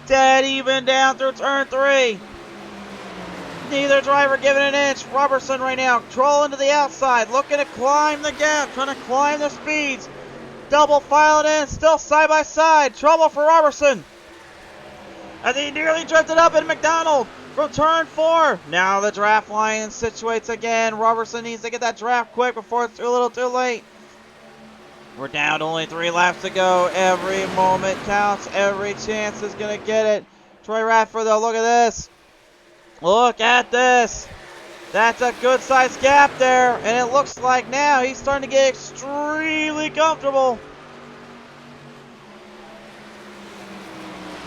Dead even down through turn 3. Neither driver giving an inch. Robertson right now trolling to the outside, looking to climb the gap, trying to climb the speeds. Double file it in, still side by side. Trouble for Robertson. As he nearly drifted up in McDonald from turn 4. Now the draft line situates again. Robertson needs to get that draft quick before it's too little too late. We're down to only 3 laps to go. Every moment counts. Every chance is going to get it. Troy Radford, though, look at this. Look at this. That's a good sized gap there. And it looks like now he's starting to get extremely comfortable.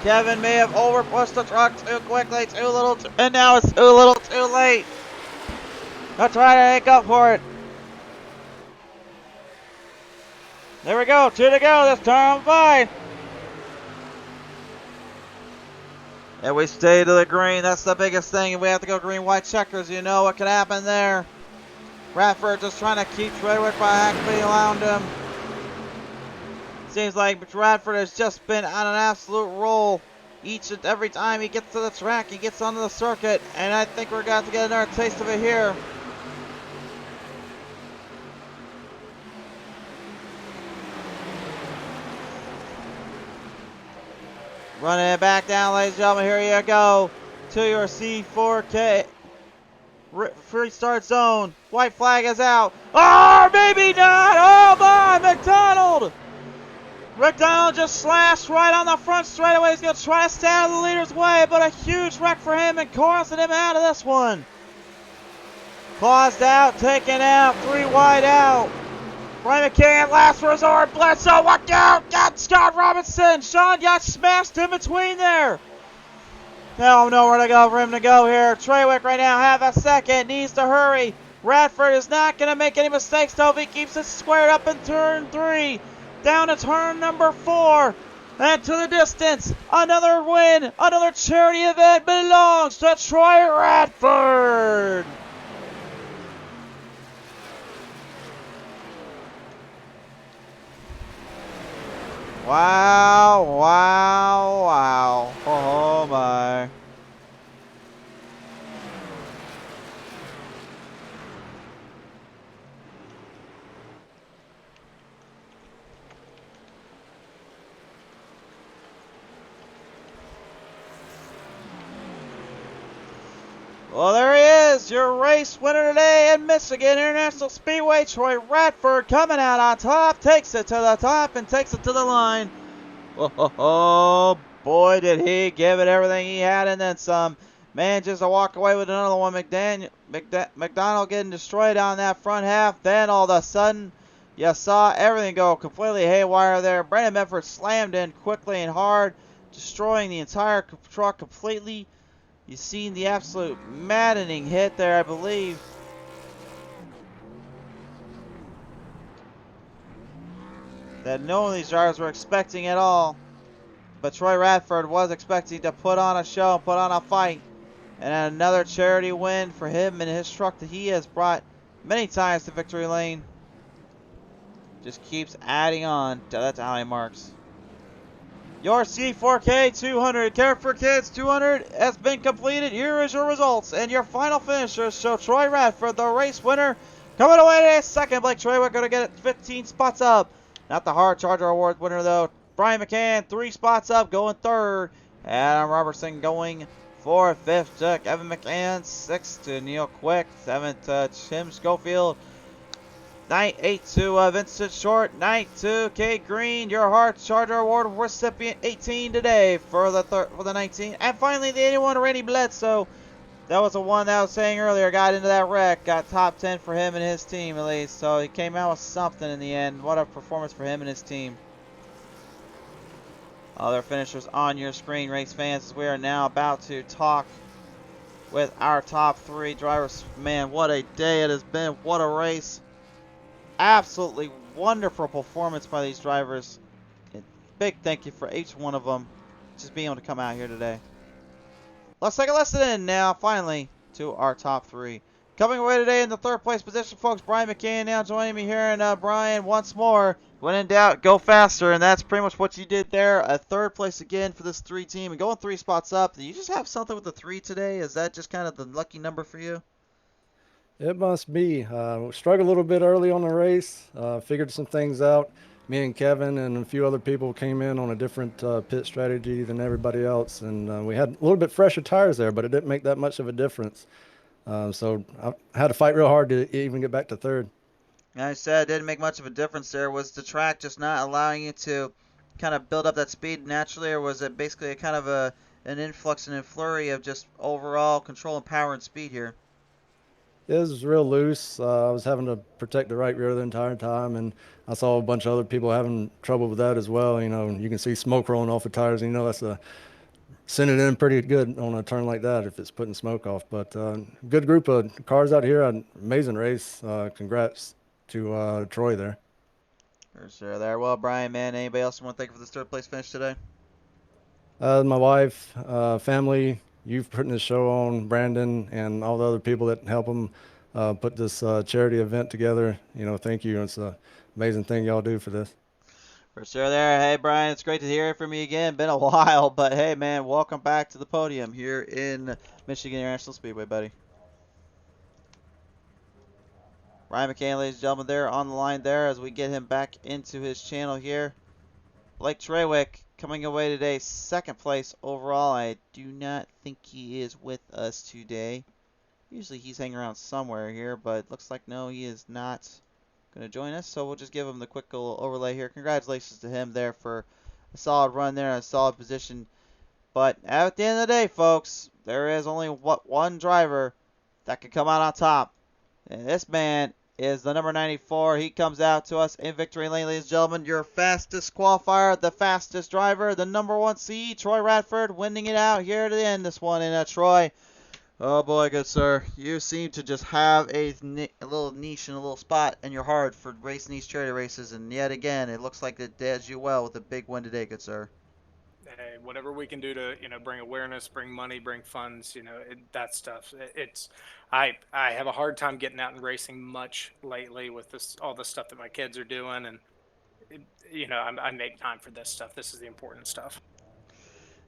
Kevin may have overpushed the truck too quickly, too little, and now it's too little too late. I'll try to make up for it. There we go, 2 to go, this time fine. And we stay to the green, that's the biggest thing. If we have to go green, white checkers, you know what could happen there. Radford just trying to keep Treywick by actually allowing him. Seems like Radford has just been on an absolute roll each and every time he gets to the track, he gets onto the circuit, and I think we're going to get another taste of it here. Running it back down, ladies and gentlemen, here you go to your C4K free start zone. White flag is out. Oh, maybe not. Oh my, McDonald. McDonald just slashed right on the front straightaway. He's going to try to stay out of the leader's way, but a huge wreck for him and costing him out of this one. Paused out, taken out, 3 wide out. Brian McCann, last resort. Bledsoe, watch out. Got Scott Robinson. Sean got smashed in between there. Now nowhere to go for him to go here. Treywick right now, half a second. Needs to hurry. Radford is not going to make any mistakes, though, if he keeps it squared up in turn 3. Down to turn number 4. And to the distance, another win, another charity event belongs to Troy Radford. Wow, wow, wow. Oh my. Well, there he is, your race winner today at Michigan International Speedway. Troy Radford coming out on top, takes it to the top and takes it to the line. Oh, boy, did he give it everything he had and then some. Manages to walk away with another one. McDonald getting destroyed on that front half. Then all of a sudden, you saw everything go completely haywire there. Brandon Medford slammed in quickly and hard, destroying the entire truck completely. You seen the absolute maddening hit there, I believe. That none of these drivers were expecting at all. But Troy Radford was expecting to put on a show, put on a fight. And another charity win for him and his truck that he has brought many times to victory lane. Just keeps adding on to that tally marks. Your C4K 200 Care for Kids 200 has been completed. Here is your results and your final finishers. So Troy Radford, the race winner, coming away to second. Blake Traywick going to get it 15 spots up. Not the Hard Charger Award winner though. Brian McCann 3 spots up, going third. Adam Robertson going 4th. 5th to Kevin McCann. 6th to Neil Quick. 7th to Tim Schofield. 8th to Vincent Short. 9th to Kate Green, your Hard Charger Award recipient, 18 today for the 19. And finally, the 81, Randy Bledsoe. That was the one that I was saying earlier, got into that wreck. Got top 10 for him and his team, at least. So he came out with something in the end. What a performance for him and his team. Other finishers on your screen, race fans, as we are now about to talk with our top 3 drivers. Man, what a day it has been. What a race. Absolutely wonderful performance by these drivers. And big thank you for each one of them just being able to come out here today. Let's take a listen in now, finally, to our top 3. Coming away today in the 3rd place position, folks, Brian McCann now joining me here. And Brian, once more, when in doubt, go faster. And that's pretty much what you did there. A 3rd place again for this 3 team. And going 3 spots up. Did you just have something with the 3 today? Is that just kind of the lucky number for you? It must be. Struggled a little bit early on the race. Figured some things out. Me and Kevin and a few other people came in on a different pit strategy than everybody else, and we had a little bit fresher tires there, but it didn't make that much of a difference. So I had to fight real hard to even get back to 3rd. I said it didn't make much of a difference there. Was the track just not allowing you to kind of build up that speed naturally, or was it basically a kind of an influx and a flurry of just overall control and power and speed here? It was real loose. I was having to protect the right rear the entire time, and I saw a bunch of other people having trouble with that as well. You know, you can see smoke rolling off the tires, and you know that's sending it in pretty good on a turn like that if it's putting smoke off. But good group of cars out here. Amazing race. Congrats to Troy there. For sure there. Well, Brian, man, anybody else want to thank you for this 3rd place finish today? My wife, family, you've putting this show on, Brandon, and all the other people that help them put this charity event together. You know, thank you. It's an amazing thing y'all do for this. For sure there. Hey, Brian, it's great to hear from you again. Been a while, but hey, man, welcome back to the podium here in Michigan International Speedway, buddy. Ryan McCann, ladies and gentlemen, there on the line there as we get him back into his channel here. Blake Traywick coming away today, 2nd place overall. I do not think he is with us today. Usually he's hanging around somewhere here, but looks like no, he is not going to join us. So we'll just give him the quick little overlay here. Congratulations to him there for a solid run there, a solid position. But at the end of the day, folks, there is only one driver that can come out on top. And this man is the number 94. He comes out to us in victory lane, ladies and gentlemen. Your fastest qualifier, the fastest driver, the number 1 seed, Troy Radford, winning it out here to the end this one. And Troy, Oh boy, good sir. You seem to just have a little niche and a little spot in your heart for racing these charity races, and yet again, it looks like it does you well with a big win today, good sir. Hey, whatever we can do to bring awareness, bring money, bring funds, that stuff. I have a hard time getting out and racing much lately with this all the stuff that my kids are doing, and I make time for this stuff. This is the important stuff.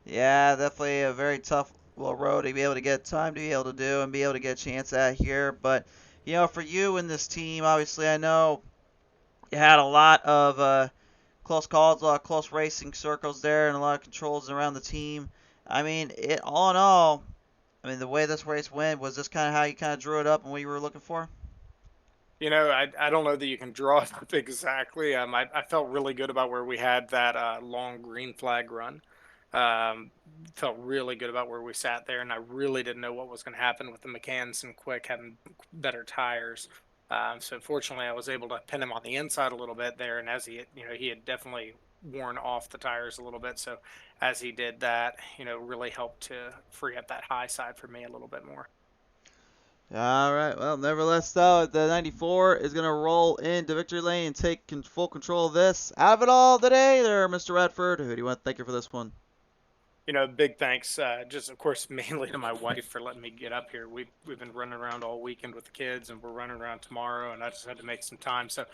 Yeah, definitely a very tough little road to be able to get time to be able to do and be able to get a chance at here. But, for you and this team, obviously, I know you had a lot of close calls, a lot of close racing circles there, and a lot of controls around the team. I mean, all in all, the way this race went, was this kind of how you kind of drew it up and what you were looking for? I don't know that you can draw it up exactly. I felt really good about where we had that long green flag run. Felt really good about where we sat there, and I really didn't know what was going to happen with the McCanns and Quick having better tires. So fortunately, I was able to pin him on the inside a little bit there, and as he had definitely worn off the tires a little bit. So as he did that, really helped to free up that high side for me a little bit more. All right. Well, nevertheless, though, the 94 is going to roll into victory lane and take full control of this. Out of it all today, there, Mr. Radford. Who do you want to thank you for this one? Big thanks, just of course, mainly to my wife for letting me get up here. We've been running around all weekend with the kids, and we're running around tomorrow, and I just had to make some time. So,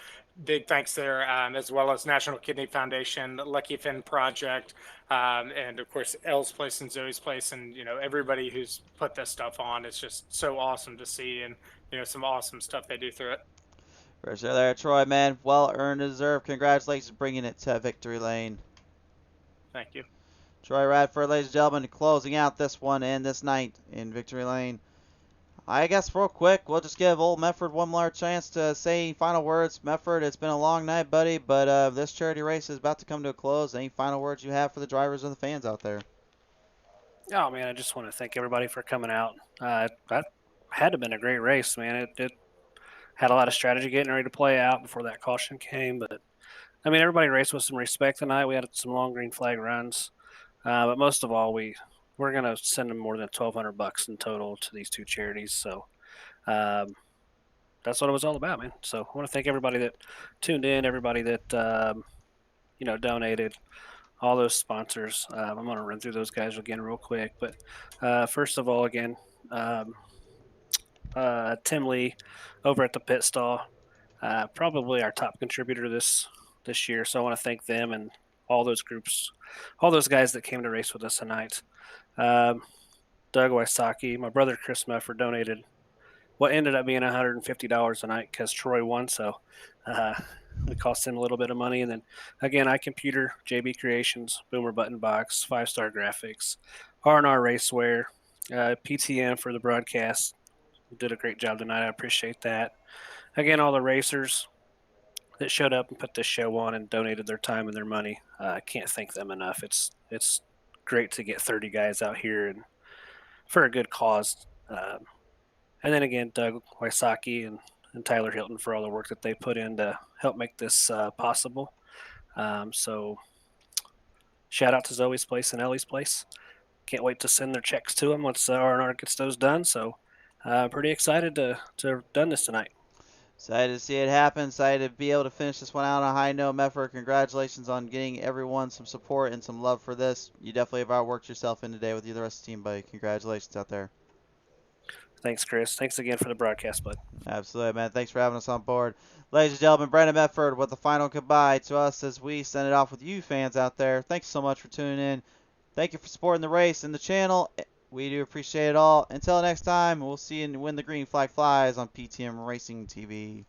big thanks there, as well as National Kidney Foundation, Lucky Finn Project, and of course Elle's Place and Zoe's Place, and everybody who's put this stuff on. It's just so awesome to see, and some awesome stuff they do through it. For sure there, Troy, man. Well earned and deserved. Congratulations bringing it to victory lane. Thank you. Troy Radford, ladies and gentlemen, closing out this one and this night in victory lane. I guess real quick, we'll just give old Mefford one more chance to say final words. Mefford, it's been a long night, buddy, but this charity race is about to come to a close. Any final words you have for the drivers and the fans out there? Oh, man, I just want to thank everybody for coming out. That had to have been a great race, man. It had a lot of strategy getting ready to play out before that caution came, but everybody raced with some respect tonight. We had some long green flag runs. But most of all, we're going to send them more than $1,200 in total to these two charities. So that's what it was all about, man. So I want to thank everybody that tuned in, everybody that donated, all those sponsors. I'm going to run through those guys again real quick. But first of all, again, Tim Lee over at the pit stall, probably our top contributor this year. So I want to thank them and all those groups, all those guys that came to race with us tonight. Doug Wysocki, my brother Chris Mefford donated what ended up being $150 a night because Troy won, so it cost him a little bit of money. And then again, iComputer, JB Creations, Boomer Button Box, 5-Star Graphics, R&R Racewear, PTM for the broadcast. Did a great job tonight. I appreciate that. Again, all the racers that showed up and put this show on and donated their time and their money. I can't thank them enough. It's great to get 30 guys out here and for a good cause. And then again, Doug Wysocki and Tyler Hilton for all the work that they put in to help make this possible. So shout out to Zoe's Place and Ellie's Place. Can't wait to send their checks to them once R&R gets those done. So pretty excited to have done this tonight. Excited to see it happen. Excited to be able to finish this one out on a high note. Mefford, congratulations on getting everyone some support and some love for this. You definitely have outworked yourself in today with the rest of the team, buddy. Congratulations out there. Thanks, Chris. Thanks again for the broadcast, bud. Absolutely, man. Thanks for having us on board. Ladies and gentlemen, Brandon Mefford with the final goodbye to us as we send it off with you fans out there. Thanks so much for tuning in. Thank you for supporting the race and the channel. We do appreciate it all. Until next time, we'll see you when the green flag flies on PTM Racing TV.